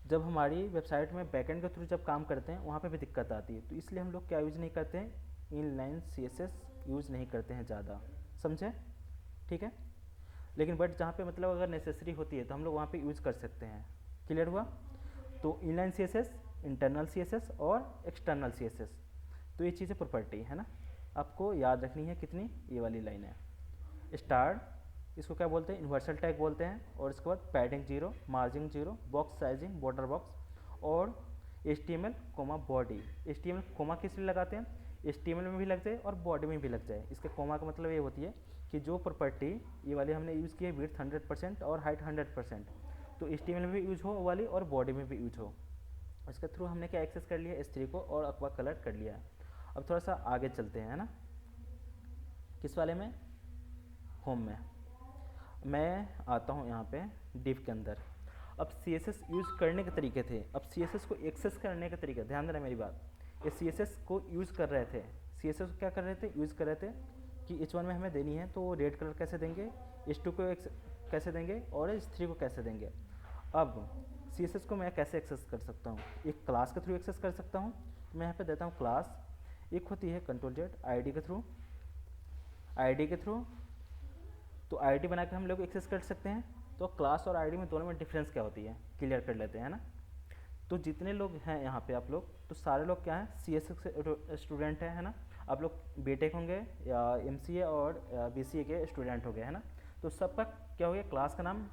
जब हमारी वेबसाइट में बैकएंड के थ्रू जब काम करते हैं वहाँ पे भी दिक्कत आती है। तो इसलिए हम लोग क्या यूज़ नहीं करते हैं, इनलाइन CSS यूज़ नहीं करते हैं ज़्यादा, समझे, ठीक है। लेकिन बट जहाँ पे मतलब अगर नेसेसरी होती है तो हम लोग वहाँ पे यूज़ कर सकते हैं, क्लियर हुआ। तो इनलाइन CSS, इंटरनल CSS और एक्सटर्नल CSS, तो ये चीज़ें प्रॉपर्टी है ना, आपको याद रखनी है। कितनी, ये वाली लाइन है, स्टार इसको क्या बोलते हैं, यूनिवर्सल टैग बोलते हैं। और इसके बाद padding 0, margin 0, box sizing, border box और HTML comma body. HTML comma किस लिए लगाते हैं, HTML में भी लग जाए और बॉडी में भी लग जाए। इसके कोमा का मतलब ये होती है कि जो प्रॉपर्टी ये वाली हमने यूज़ की है विड्थ 100% और हाइट 100%, तो HTML में भी यूज हो वाली और बॉडी में भी यूज हो। इसके थ्रू हमने क्या एक्सेस कर लिया, S3 को और अक्वा कलर कर लिया है। अब थोड़ा सा आगे चलते हैं, है ना, किस वाले में, होम में। मैं आता हूँ यहाँ पे डिव के अंदर। अब CSS यूज़ करने के तरीके थे, अब CSS को एक्सेस करने के तरीके, ध्यान देना मेरी बात। ये CSS को यूज़ कर रहे थे, CSS को क्या कर रहे थे, यूज़ कर रहे थे कि H1 में हमें देनी है तो रेड कलर कैसे देंगे, H2 को कैसे देंगे और H3 को कैसे देंगे। अब CSS को मैं कैसे एक्सेस कर सकता हूँ, एक क्लास के थ्रू एक्सेस कर सकता हूँ। तो मैं यहाँ पे देता हूँ क्लास, एक होती है Ctrl+Z ID के थ्रू, ID के थ्रू, तो ID बना के हम लोग एक्सेस कर सकते हैं। तो क्लास और ID में दोनों में डिफरेंस क्या होती है क्लियर कर लेते हैं, है ना। तो जितने लोग हैं यहाँ पे आप लोग, तो सारे लोग क्या हैं, CSS से स्टूडेंट हैं, है ना। आप लोग बीटेक होंगे या MCA और BCA के स्टूडेंट हो गए, है ना। तो सबका क्या हो गया, क्लास का नाम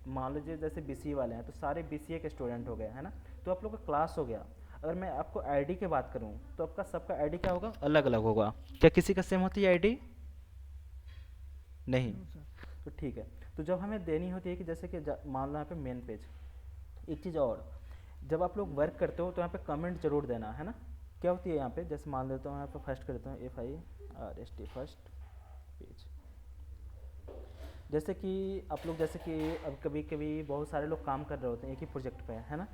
मान लीजिए जैसे BCA वाले हैं तो सारे BCA के स्टूडेंट हो गए, है ना। तो आप लोग का क्लास हो गया। अगर मैं आपको ID की बात करूँ तो आपका सबका ID क्या होगा, अलग अलग होगा। क्या किसी का सेम होती है ID, नहीं। No sir. तो ठीक है, तो जब हमें देनी होती है कि जैसे कि मान लो यहाँ पे मेन पेज, एक चीज़ और, जब आप लोग वर्क करते हो तो यहाँ पे कमेंट जरूर देना, है ना। क्या होती है यहाँ पे, जैसे मान लेता हूँ यहाँ पे फर्स्ट कर देता हूँ FIRST फर्स्ट पेज। जैसे कि आप लोग, जैसे कि अब कभी कभी बहुत सारे लोग काम कर रहे होते हैं एक ही प्रोजेक्ट पे, है ना।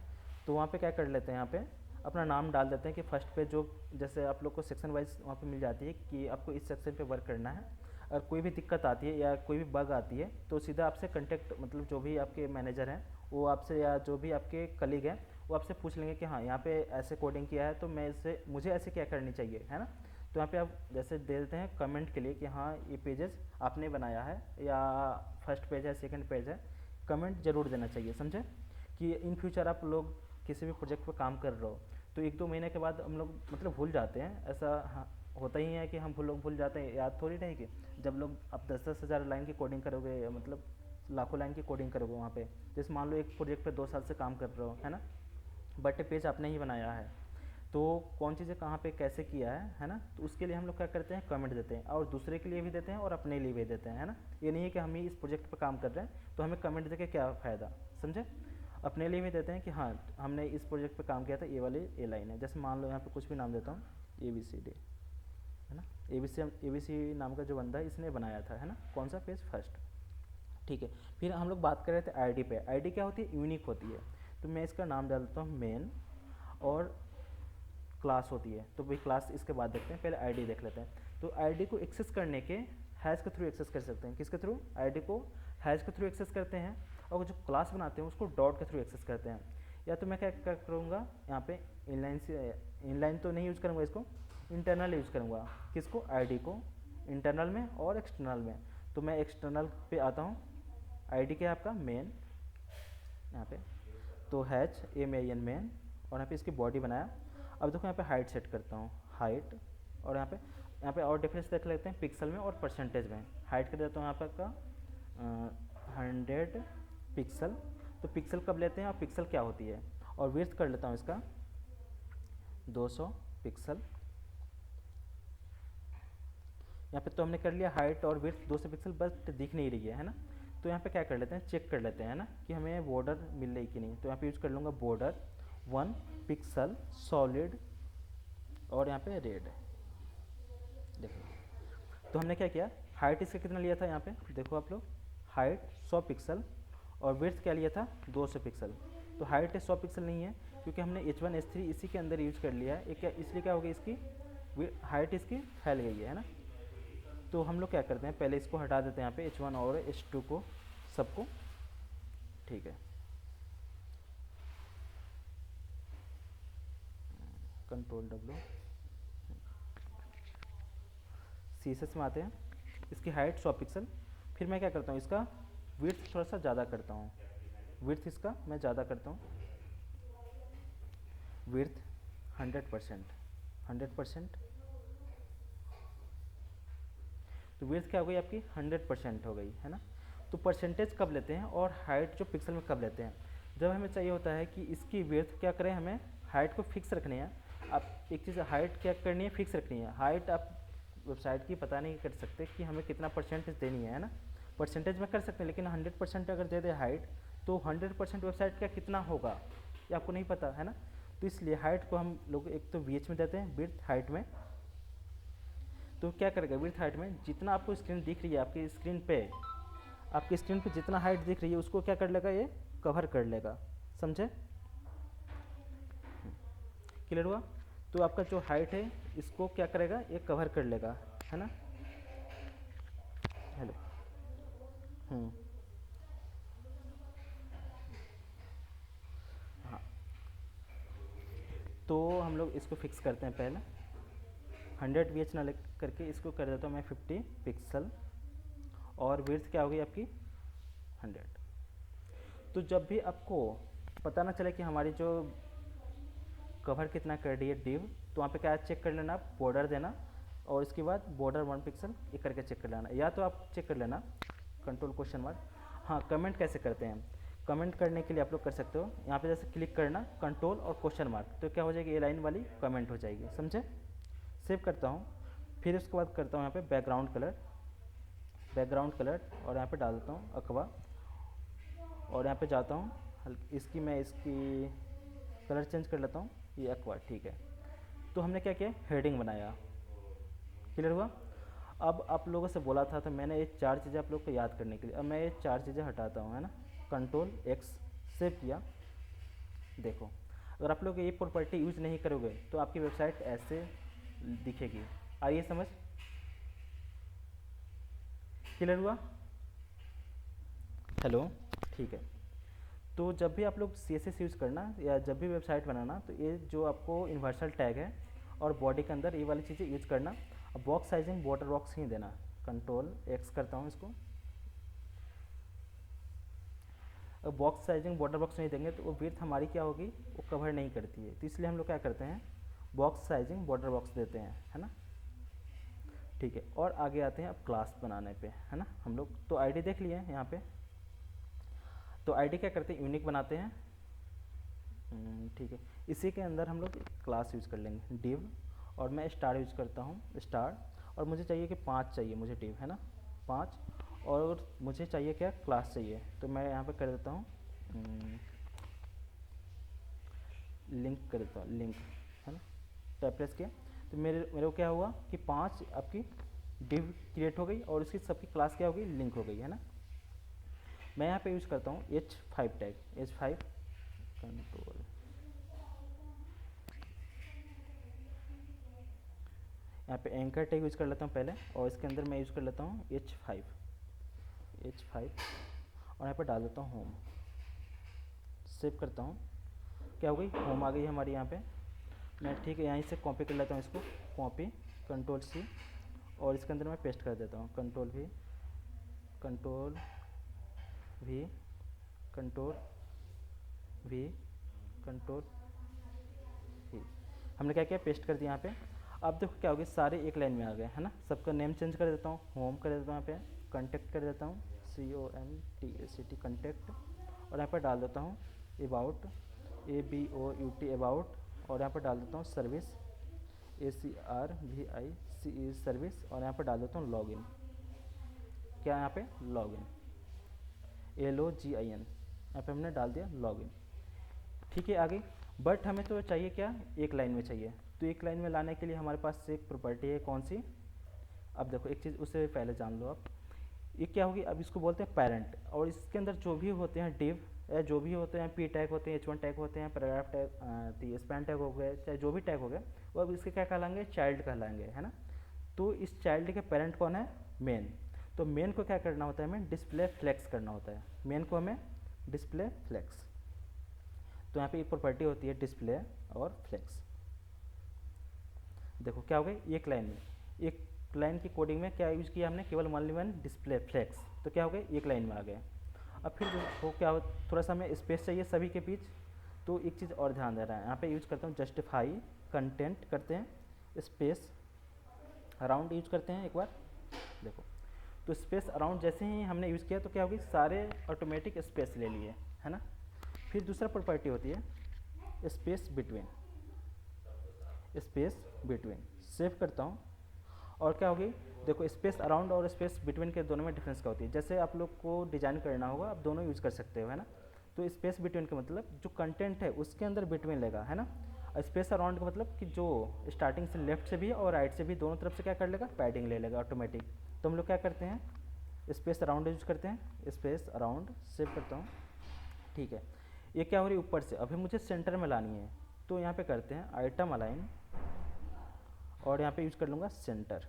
तो वहाँ पे क्या कर लेते हैं, यहाँ पे अपना नाम डाल देते हैं कि फर्स्ट पे जो, जैसे आप लोग को सेक्शन वाइज वहाँ पे मिल जाती है कि आपको इस सेक्शन पे वर्क करना है। अगर कोई भी दिक्कत आती है या कोई भी बग आती है तो सीधा आपसे कांटेक्ट, मतलब जो भी आपके मैनेजर हैं वो आपसे, या जो भी आपके कलीग हैं वो आपसे पूछ लेंगे कि हाँ यहाँ पे ऐसे कोडिंग किया है तो मैं इससे, मुझे ऐसे क्या करनी चाहिए, है ना। तो यहाँ पे आप जैसे दे देते हैं कमेंट के लिए कि हाँ ये पेजेस आपने बनाया है या फर्स्ट पेज है, सेकंड पेज है, कमेंट जरूर देना चाहिए, समझे। कि इन फ्यूचर आप लोग किसी भी प्रोजेक्ट पर काम कर रहे हो तो 1-2 महीने के बाद हम लोग मतलब भूल जाते हैं, ऐसा हाँ, होता ही है कि हम लोग भूल जाते हैं, याद थोड़ी नहीं कि जब लोग आप 10-10 हज़ार लाइन की कोडिंग करोगे, मतलब लाखों लाइन की कोडिंग करोगे वहाँ पे, जैसे मान लो एक प्रोजेक्ट पे 2 साल से काम कर रहे हो, है ना, बट पेज आपने ही बनाया है, तो कौन चीज़ें कहाँ पे कैसे किया है ना। तो उसके लिए हम लोग क्या करते हैं, कमेंट देते हैं, और दूसरे के लिए भी देते हैं और अपने लिए भी देते हैं, है ना। ये नहीं है कि हम ही इस प्रोजेक्ट पर काम कर रहे हैं तो हमें कमेंट देके क्या फ़ायदा, समझे। अपने लिए भी देते हैं कि हाँ हमने इस प्रोजेक्ट पे काम किया था, ये वाली ए लाइन है। जैसे मान लो यहाँ पे कुछ भी नाम देता हूँ, ABCD, है ना। ABC नाम का जो बंदा है इसने बनाया था, है ना, कौन सा पेज, फर्स्ट, ठीक है। फिर हम लोग बात कर रहे थे ID पे। ID क्या होती है, यूनिक होती है। तो मैं इसका नाम डाल देता हूँ मेन, और क्लास होती है, तो भाई क्लास इसके बाद देखते हैं, पहले ID देख लेते हैं। तो ID को एक्सेस करने के हैश के थ्रू एक्सेस कर सकते हैं, किसके थ्रू, ID को हैश के थ्रू एक्सेस करते हैं, और जो क्लास बनाते हैं उसको डॉट के थ्रू एक्सेस करते हैं। या तो मैं क्या करूँगा यहाँ पे, इनलाइन तो नहीं यूज़ करूँगा, इसको इंटरनल यूज़ करूँगा, किसको, ID को, इंटरनल में और एक्सटर्नल में। तो मैं एक्सटर्नल पे आता हूँ, ID क्या है आपका, मेन, यहाँ पे तो HAMAN मेन, और यहाँ पे इसकी बॉडी बनाया। अब देखो यहाँ पे हाइट सेट करता हूँ, हाइट, और यहाँ पे और डिफरेंस देख लेते हैं पिक्सल में और परसेंटेज में। हाइट कर देता हूँ यहाँ पर का 100 पिक्सल। तो पिक्सल कब लेते हैं और पिक्सल क्या होती है, और विड्थ कर लेता हूँ इसका 200 पिक्सल। यहाँ पे तो हमने कर लिया हाइट और विड्थ 200 पिक्सल, बस दिख नहीं रही है ना। तो यहाँ पे क्या कर लेते हैं, चेक कर लेते हैं ना कि हमें बॉर्डर मिल रही कि नहीं। तो यहाँ पे यूज़ कर लूँगा बॉर्डर 1 पिक्सल सॉलिड, और यहाँ पे रेड, देखो। तो हमने क्या किया, हाइट इसका कितना लिया था यहाँ पे, देखो आप लोग, हाइट 100 पिक्सल, और विड्थ क्या लिया था 200 पिक्सल। तो हाइट 100 पिक्सल नहीं है क्योंकि हमने H1 H3 इसी के अंदर यूज कर लिया है, इसलिए क्या होगी, इसकी हाइट इसकी फैल गई है ना। तो हम लोग क्या करते हैं, पहले इसको हटा देते हैं यहाँ पे H1 और H2 को, सबको, ठीक है। Ctrl+W, CSS में आते हैं, इसकी हाइट 100 पिक्सल। फिर मैं क्या करता हूँ, इसका विड्थ थोड़ा सा ज़्यादा करता हूँ, विड्थ इसका मैं ज़्यादा करता हूँ, विड्थ 100%। तो विड्थ क्या हो गई आपकी 100% हो गई, है ना। तो परसेंटेज कब लेते हैं और हाइट जो पिक्सल में कब लेते हैं? जब हमें चाहिए होता है कि इसकी विड्थ क्या करें, हमें हाइट को फिक्स रखनी है। आप एक चीज़ हाइट क्या करनी है, फिक्स रखनी है। हाइट आप वेबसाइट की पता नहीं कर सकते कि हमें कितना परसेंटेज देनी है ना, परसेंटेज में कर सकते हैं, लेकिन 100% अगर दे दे हाइट तो 100% वेबसाइट का कितना होगा ये आपको नहीं पता है ना। तो इसलिए हाइट को हम लोग एक तो VH में देते हैं, विड्थ हाइट में। तो क्या करेगा विड्थ हाइट में, जितना आपको स्क्रीन दिख रही है आपकी स्क्रीन पे जितना हाइट दिख रही है उसको क्या कर लेगा, ये कवर कर लेगा। समझे? क्लियर हुआ? तो आपका जो हाइट है इसको क्या करेगा, ये कवर कर लेगा, है ना। हेलो। हाँ, तो हम लोग इसको फिक्स करते हैं पहले 100 VH ना ले करके इसको कर देता हूँ मैं 50 पिक्सल, और विड्थ क्या होगी आपकी 100। तो जब भी आपको पता ना चले कि हमारी जो कवर कितना कर रही है डिव, तो वहाँ पे क्या चेक कर लेना, आप बॉर्डर देना और इसके बाद बॉर्डर 1 पिक्सल ये करके चेक कर लेना, या तो आप चेक कर लेना कंट्रोल क्वेश्चन मार्क। हाँ, कमेंट कैसे करते हैं, कमेंट करने के लिए आप लोग कर सकते हो, यहाँ पे जैसे क्लिक करना कंट्रोल और क्वेश्चन मार्क, तो क्या हो जाएगी, ये लाइन वाली कमेंट हो जाएगी। समझे? सेव करता हूँ, फिर उसके बाद करता हूँ यहाँ पे बैकग्राउंड कलर और यहाँ पे डाल देता हूँ अकवा, और यहाँ पे जाता हूँ इसकी कलर चेंज कर लेता हूँ, ये अक्वा, ठीक है। तो हमने क्या किया, हेडिंग बनाया। क्लियर हुआ? अब आप लोगों से बोला था तो मैंने ये 4 चीज़ें आप लोग को याद करने के लिए, अब मैं ये 4 चीज़ें हटाता हूँ, है ना। कंट्रोल X, सेव किया। देखो, अगर आप लोग ये प्रॉपर्टी यूज नहीं करोगे तो आपकी वेबसाइट ऐसे दिखेगी। आइए समझ, क्लियर हुआ? हेलो, ठीक है। तो जब भी आप लोग CSS यूज़ करना या जब भी वेबसाइट बनाना, तो ये जो आपको यूनिवर्सल टैग है और बॉडी के अंदर ये वाली चीज़ें यूज करना। अब बॉक्स साइजिंग बॉर्डर बॉक्स ही देना, कंट्रोल X करता हूँ इसको। अब बॉक्स साइजिंग बॉर्डर बॉक्स नहीं देंगे तो वो विड्थ हमारी क्या होगी, वो कवर नहीं करती है, तो इसलिए हम लोग क्या करते हैं, बॉक्स साइजिंग बॉर्डर बॉक्स देते हैं, है ना। ठीक है, और आगे आते हैं अब क्लास बनाने पे, है ना। हम लोग तो आईडी देख लिए यहाँ पे, तो आईडी क्या करते हैं, यूनिक बनाते हैं। ठीक है, इसी के अंदर हम लोग क्लास यूज़ कर लेंगे डिव, और मैं स्टार यूज़ करता हूँ स्टार, और मुझे चाहिए कि 5 चाहिए मुझे डिव, है ना 5, और मुझे चाहिए क्या, क्लास चाहिए। तो मैं यहाँ पे कर देता हूँ लिंक कर देता हूँ, लिंक, है ना। टैब प्रेस किया तो मेरे को क्या हुआ कि 5 आपकी डिव क्रिएट हो गई और उसकी सबकी क्लास क्या हो गई, लिंक हो गई, है ना। मैं यहाँ पे यूज़ करता हूँ H5 टैग, H5 कंट्रोल, यहाँ पे एंकर टैग यूज़ कर लेता हूँ पहले, और इसके अंदर मैं यूज़ कर लेता हूँ H5, और यहाँ पे डाल देता हूँ होम। सेव करता हूँ, क्या हो गई, होम आ गई हमारी यहाँ पे। मैं ठीक है यहीं से कॉपी कर लेता हूँ इसको, कॉपी कंट्रोल C, और इसके अंदर मैं पेस्ट कर देता हूँ control V, control V, control V, control V। हमने क्या किया, पेस्ट कर दिया यहाँ पे। अब देखो क्या हो गया, सारे एक लाइन में आ गए, है ना। सबका नेम चेंज कर देता हूँ, होम कर देता हूँ, यहाँ पे कॉन्टैक्ट कर देता हूँ CONTACT कॉन्टैक्ट, और यहाँ पर डाल देता हूँ अबाउट ABOUT अबाउट, और यहाँ पर डाल देता हूँ सर्विस ACRVICE सर्विस, और यहाँ पर डाल देता हूँ लॉगिन। क्या यहाँ पे, लॉगिन LOGIN, यहाँ पे हमने डाल दिया लॉगिन। ठीक है, आगे बट हमें तो चाहिए क्या, एक लाइन में चाहिए। तो एक लाइन में लाने के लिए हमारे पास एक प्रॉपर्टी है, कौन सी। अब देखो एक चीज़ उससे पहले जान लो आप, ये क्या होगी, अब इसको बोलते हैं पेरेंट, और इसके अंदर जो भी होते हैं डिव या जो भी होते हैं P टैग होते हैं, H1 टैग होते हैं, पैराग्राफ टैग, स्पैन टैग हो गए, चाहे जो भी टैग हो गए, वो अब इसके क्या कहलाएंगे, चाइल्ड कहलाएंगे, है ना। तो इस चाइल्ड के पेरेंट कौन है, मेन। तो मेन को क्या करना होता है, हमें डिस्प्ले फ्लेक्स करना होता है, मेन को हमें डिस्प्ले फ्लेक्स। तो यहाँ पे एक प्रॉपर्टी होती है डिस्प्ले और फ्लेक्स। देखो क्या हो गया, एक लाइन में, एक लाइन की कोडिंग में क्या यूज़ किया हमने, केवल वन डिस्प्ले फ्लेक्स, तो क्या हो गया, एक लाइन में आ गया। अब फिर वो क्या हो, थोड़ा सा हमें स्पेस चाहिए सभी के बीच, तो एक चीज़ और ध्यान दे रहा है, यहाँ पे यूज करता हूँ जस्टिफाई कंटेंट करते हैं, स्पेस अराउंड यूज करते हैं एक बार। देखो तो स्पेस अराउंड जैसे ही हमने यूज़ किया तो क्या होगी, सारे ऑटोमेटिक स्पेस ले लिए, है ना। फिर दूसरा प्रॉपर्टी होती है space between, space between save करता हूँ। और क्या होगी, देखो स्पेस अराउंड और स्पेस बिटवीन के दोनों में डिफरेंस क्या होती है। जैसे आप लोग को डिजाइन करना होगा, आप दोनों यूज़ कर सकते हो, है ना। तो स्पेस बिटवीन का मतलब जो कंटेंट है उसके अंदर बिटवीन लेगा, है ना। और स्पेस अराउंड का मतलब कि जो स्टार्टिंग से लेफ्ट से भी और राइट से भी दोनों तरफ से क्या कर लेगा, पैडिंग ले लेगा ऑटोमेटिक। तो हम लोग क्या करते हैं, स्पेस अराउंड यूज करते हैं, स्पेस अराउंड सेव करता हूँ, ठीक है। ये क्या हो रही है, ऊपर से अभी मुझे सेंटर में लानी है, तो यहाँ पे करते हैं आइटम अलाइन और यहाँ पे यूज कर लूँगा सेंटर।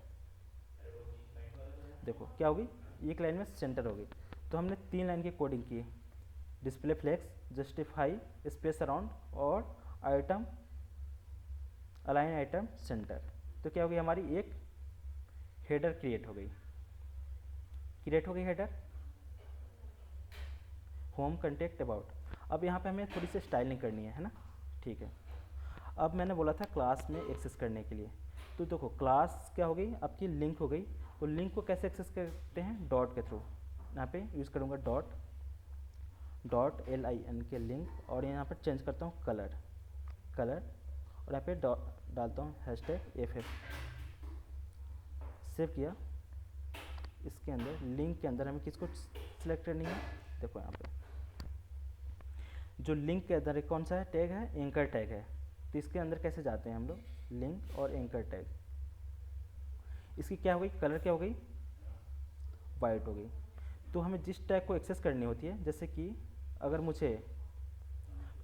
देखो क्या होगी, एक लाइन में सेंटर होगी। तो हमने 3 लाइन की कोडिंग की, display flex, justify, space around और आइटम अलाइन आइटम सेंटर। तो क्या होगी, हमारी एक हेडर क्रिएट हो गई हेडर, होम कंटेक्ट अबाउट। अब यहाँ पे हमें थोड़ी सी स्टाइलिंग करनी है ना, ठीक है। अब मैंने बोला था क्लास में एक्सेस करने के लिए, तो देखो क्लास क्या हो गई, आपकी लिंक हो गई। तो लिंक को कैसे एक्सेस करते हैं, डॉट के थ्रू। यहाँ पे यूज़ करूँगा डॉट LIN के लिंक, और यहाँ पर चेंज करता हूँ कलर और यहाँ पे डालता हूँ #FF। सेव किया। इसके अंदर लिंक के अंदर हमें किसको सिलेक्ट करनी है, देखो यहाँ पे जो लिंक के अंदर कौन सा है टैग है, एंकर टैग है। तो इसके अंदर कैसे जाते हैं हम लोग, लिंक और एंकर टैग। इसकी क्या हो गई, कलर क्या हो गई, वाइट हो गई। तो हमें जिस टैग को एक्सेस करनी होती है, जैसे कि अगर मुझे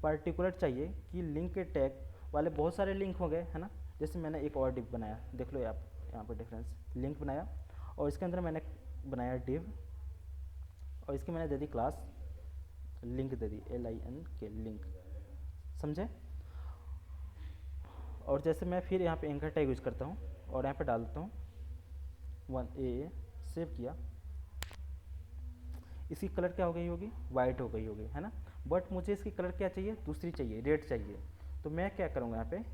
पर्टिकुलर चाहिए कि लिंक के टैग वाले बहुत सारे लिंक हो गए, है ना। जैसे मैंने एक और डिव बनाया, देख लो आप यहाँ पर डिफरेंस, लिंक बनाया और इसके अंदर मैंने बनाया डिव, और इसकी मैंने दे दी क्लास लिंक दे दी, LIN के लिंक, समझे। और जैसे मैं फिर यहाँ पे एंकर टैग यूज करता हूँ और यहाँ पे डाल देता हूँ 1A, सेव किया। इसकी कलर क्या हो गई होगी, वाइट हो गई होगी, है ना। बट मुझे इसकी कलर क्या चाहिए, दूसरी चाहिए, रेड चाहिए। तो मैं क्या करूँगा, यहाँ पे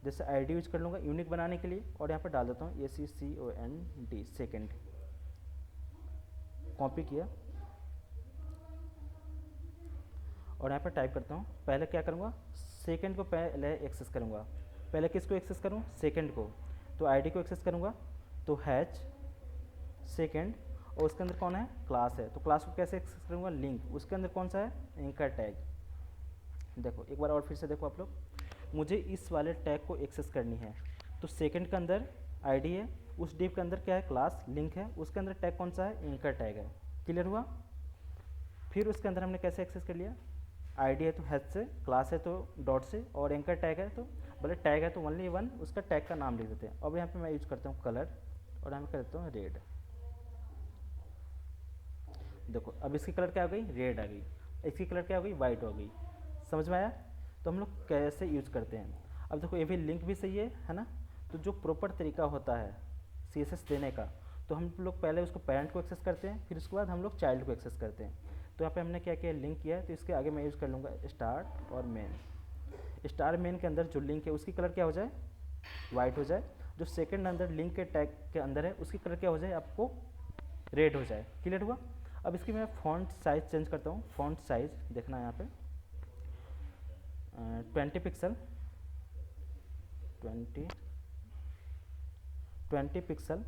जैसे ID यूज कर लूँगा यूनिक बनाने के लिए, और यहाँ पे डाल देता हूँ ACCOND सेकेंड। कॉपी किया और यहाँ पर टाइप करता हूँ। पहले क्या करूँगा, सेकंड को पहले एक्सेस करूँगा। पहले किसको एक्सेस करूँ, सेकंड को। तो ID को एक्सेस करूँगा, तो हैच सेकंड, और उसके अंदर कौन है, क्लास है। तो क्लास को कैसे एक्सेस करूँगा, लिंक, उसके अंदर कौन सा है, एंकर टैग। देखो एक बार और फिर से देखो आप लोग, मुझे इस वाले टैग को एक्सेस करनी है। तो सेकंड के अंदर ID है, उस डिव के अंदर क्या है, क्लास लिंक है, उसके अंदर टैग कौन सा है, एंकर टैग है। क्लियर हुआ। फिर उसके अंदर हमने कैसे एक्सेस कर लिया, ID है तो हैच से, क्लास है तो डॉट से, और एंकर टैग है तो बोले टैग है तो ओनली वन उसका टैग का नाम लिख देते हैं। अब यहाँ पे मैं यूज करता हूँ कलर और यहाँ पे कर देता हूँ रेड। देखो अब इसकी कलर क्या हो गई, रेड आ गई, इसकी कलर क्या हो गई, वाइट हो गई। समझ में आया। तो हम लोग कैसे यूज करते हैं। अब देखो ये भी लिंक भी सही है ना। तो जो प्रॉपर तरीका होता है CSS देने का, तो हम लोग पहले उसको पेरेंट को एक्सेस करते हैं, फिर उसके बाद हम लोग चाइल्ड को एक्सेस करते हैं। तो यहाँ पे हमने क्या किया, लिंक किया है, तो इसके आगे मैं यूज़ कर लूँगा स्टार्ट और मेन। स्टार मेन के अंदर जो लिंक है उसकी कलर क्या हो जाए, वाइट हो जाए। जो सेकंड अंदर लिंक के टैग के अंदर है उसकी कलर क्या हो जाए, आपको रेड हो जाए। क्लियर हुआ। अब इसकी मैं फॉन्ट साइज चेंज करता हूँ। फॉन्ट साइज देखना यहाँ पे 20 पिक्सल, 20 पिक्सल।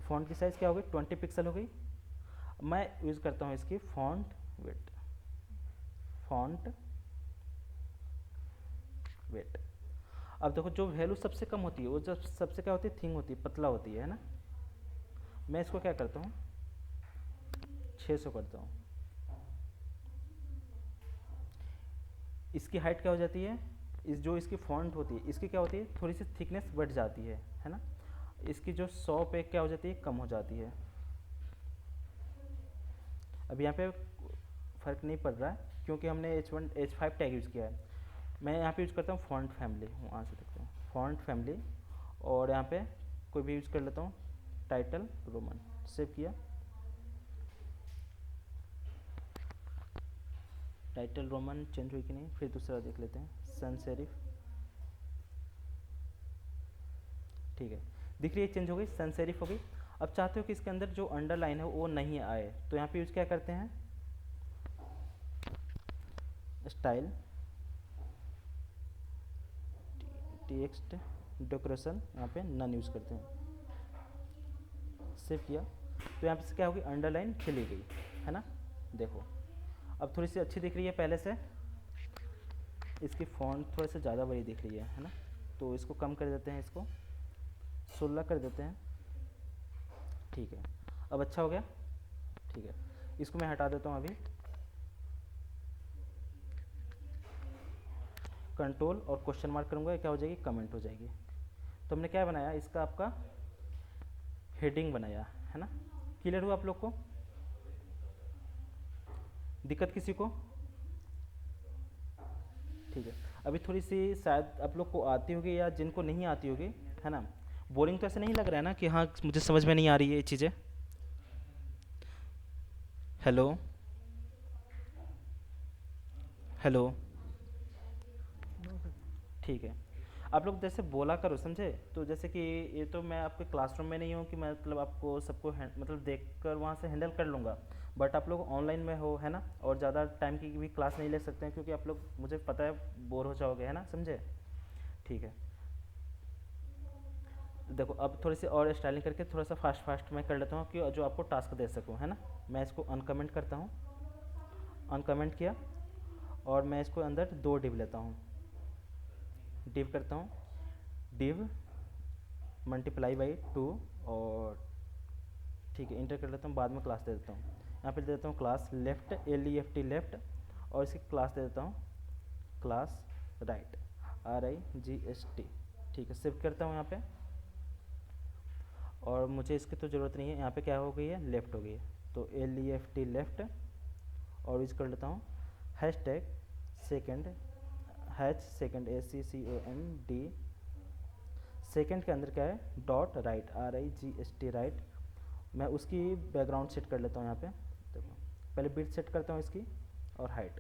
फॉन्ट की साइज़ क्या हो गई, 20 पिक्सल हो गई। मैं यूज़ करता हूँ इसकी फॉन्ट वेट, अब देखो जो वैल्यू सबसे कम होती है वो जब सबसे क्या होती है, थिंग होती है, पतला होती है ना। मैं इसको क्या करता हूँ 600 करता हूँ। इसकी हाइट क्या हो जाती है, इस जो इसकी फॉन्ट होती है इसकी क्या होती है, थोड़ी सी थिकनेस बढ़ जाती है ना। इसकी जो 100 पे क्या हो जाती है, कम हो जाती है। अब यहाँ पे फ़र्क नहीं पड़ रहा है क्योंकि हमने H1 H5 टैग यूज़ किया है। मैं यहाँ पे यूज़ करता हूँ फॉन्ट फैमिली, वहाँ से देखते हैं फॉन्ट फैमिली, और यहाँ पे कोई भी यूज़ कर लेता हूँ टाइटल रोमन। सेव किया, टाइटल रोमन चेंज हुई कि नहीं, फिर दूसरा देख लेते हैं सन सेरिफ। ठीक है, दिख रही है चेंज हो गई, सन सेरिफ हो गई। अब चाहते हो कि इसके अंदर जो अंडरलाइन है वो नहीं आए, तो यहाँ पे यूज क्या करते हैं, स्टाइल टेक्स्ट डेकोरेशन, यहाँ पे नन यूज करते हैं। सेव किया तो यहाँ पे से क्या होगी, अंडरलाइन खिली गई है ना। देखो अब थोड़ी सी अच्छी दिख रही है पहले से, इसकी फॉन्ट थोड़ी सी ज़्यादा बड़ी दिख रही है ना। तो इसको कम कर देते हैं, इसको 16 कर देते हैं। ठीक है, अब अच्छा हो गया। ठीक है, इसको मैं हटा देता हूँ अभी। कंट्रोल और क्वेश्चन मार्क करूँगा, क्या हो जाएगी, कमेंट हो जाएगी। तो हमने क्या बनाया, इसका आपका हेडिंग बनाया है ना। क्लियर हुआ आप लोग को, दिक्कत किसी को? ठीक है, अभी थोड़ी सी शायद आप लोग को आती होगी या जिनको नहीं आती होगी है ना। बोरिंग तो ऐसे नहीं लग रहा है ना कि हाँ मुझे समझ में नहीं आ रही है ये चीज़ें? Hello hello, no sir. ठीक है। आप लोग जैसे बोला करो, समझे? तो जैसे कि ये तो मैं आपके क्लासरूम में नहीं हूँ कि मतलब आपको सबको मतलब देख कर वहाँ से हैंडल कर लूँगा, बट आप लोग ऑनलाइन में हो है ना, और ज़्यादा टाइम की भी क्लास नहीं ले सकते हैं क्योंकि आप लोग, मुझे पता है, बोर हो जाओगे है ना, समझे? ठीक है, देखो अब थोड़ी सी और स्टाइलिंग करके थोड़ा सा फास्ट फास्ट मैं कर लेता हूँ कि जो आपको टास्क दे सकूँ है ना। मैं इसको अनकमेंट करता हूँ, अनकमेंट किया, और मैं इसको अंदर 2 डिव लेता हूँ, डिव करता हूँ, डिव मल्टीप्लाई बाई 2, और ठीक है इंटर कर लेता हूँ, बाद में क्लास दे देता हूँ। यहाँ पे दे देता हूँ क्लास लेफ्ट, LEFT लेफ्ट, और इसकी क्लास दे देता हूँ क्लास राइट, RIGST। ठीक है, सेव करता हूँ यहाँ पे, और मुझे इसकी तो ज़रूरत नहीं है। यहाँ पे क्या हो गई है, लेफ्ट हो गई है, तो LEFT लेफ्ट, और यूज कर लेता हूँ hashtag second, second SECOND, second के अंदर क्या है, डॉट राइट, RIGST राइट। मैं उसकी बैकग्राउंड सेट कर लेता हूँ यहाँ पे। देखो पहले बिट सेट करता हूँ इसकी, और हाइट।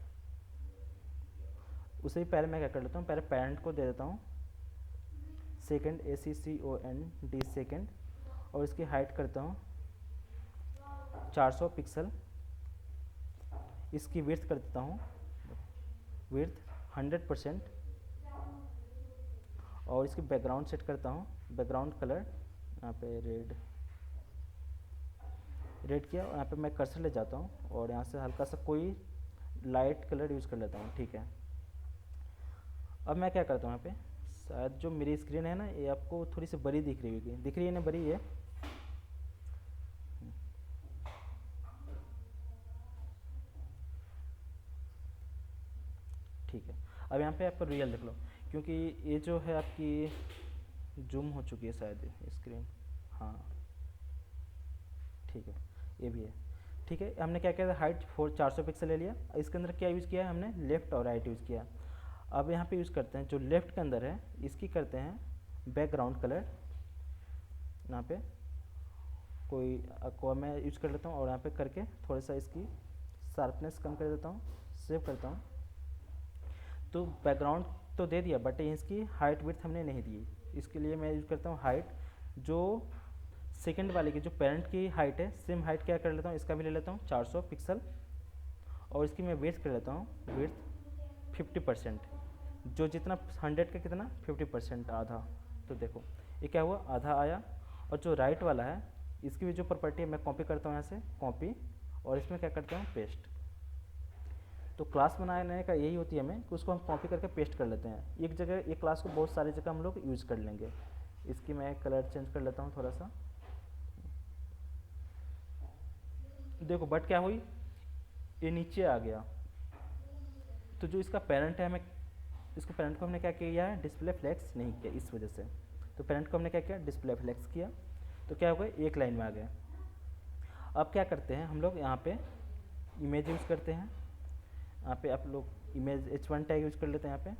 उससे भी पहले मैं क्या कर लेता हूँ, पहले पेरेंट को दे देता हूँ सेकेंड SECOND सेकेंड, और इसकी हाइट करता हूँ 400 पिक्सल। इसकी विड्थ कर देता हूँ, विड्थ 100%, और इसकी बैकग्राउंड सेट करता हूँ, बैकग्राउंड कलर यहाँ पे रेड किया, और यहाँ पे मैं कर्सर ले जाता हूँ और यहाँ से हल्का सा कोई लाइट कलर यूज़ कर लेता हूँ। ठीक है, अब मैं क्या करता हूँ, यहाँ पे शायद जो मेरी स्क्रीन है ना, ये आपको थोड़ी सी बड़ी दिख रही होगी, दिख रही है ना बड़ी ये? ठीक है, अब यहाँ पे आपको रियल देख लो, क्योंकि ये जो है आपकी जूम हो चुकी है शायद स्क्रीन। हाँ ठीक है, ये भी है। ठीक है, हमने क्या किया, हाइट 400 पिक्सल ले लिया। इसके अंदर क्या यूज़ किया है हमने, लेफ़्ट और राइट यूज़ किया। अब यहाँ पे यूज़ करते हैं जो लेफ़्ट के अंदर है, इसकी करते हैं बैकग्राउंड कलर। यहाँ पे कोई aqua मैं यूज़ कर लेता हूँ, और यहाँ पे करके थोड़ा सा इसकी शार्पनेस कम कर देता हूँ, सेव करता हूँ। तो बैकग्राउंड तो दे दिया, बट इसकी हाइट विड्थ हमने नहीं दी। इसके लिए मैं यूज़ करता हूँ हाइट, जो सेकंड वाले की जो पेरेंट की हाइट है, सेम हाइट क्या कर लेता हूँ, इसका भी ले लेता हूँ 400 पिक्सल, और इसकी मैं विड्थ कर लेता हूँ, विड्थ 50%, जो जितना 100 का कितना 50%, आधा। तो देखो ये क्या हुआ, आधा आया। और जो राइट वाला है, इसकी भी जो प्रॉपर्टी है मैं कॉपी करता हूँ यहाँ से, कॉपी, और इसमें क्या करता हूँ, पेस्ट। तो क्लास बनाने का यही होती है हमें कि उसको हम कॉपी करके पेस्ट कर लेते हैं एक जगह, एक क्लास को बहुत सारी जगह हम लोग यूज़ कर लेंगे। इसकी मैं कलर चेंज कर लेता हूँ थोड़ा सा। देखो बट क्या हुई, ये नीचे आ गया। तो जो इसका पेरेंट है, हमें इसको पेरेंट को हमने क्या किया है, डिस्प्ले फ्लेक्स नहीं किया, इस वजह से। तो पेरेंट को हमने क्या किया, डिस्प्ले फ्लेक्स किया, तो क्या हो गया, एक लाइन में आ गया। अब क्या करते हैं हम लोग, यहाँ पे इमेज यूज़ करते हैं। यहाँ पे आप लोग इमेज H1 टैग यूज़ कर लेते हैं यहाँ पे,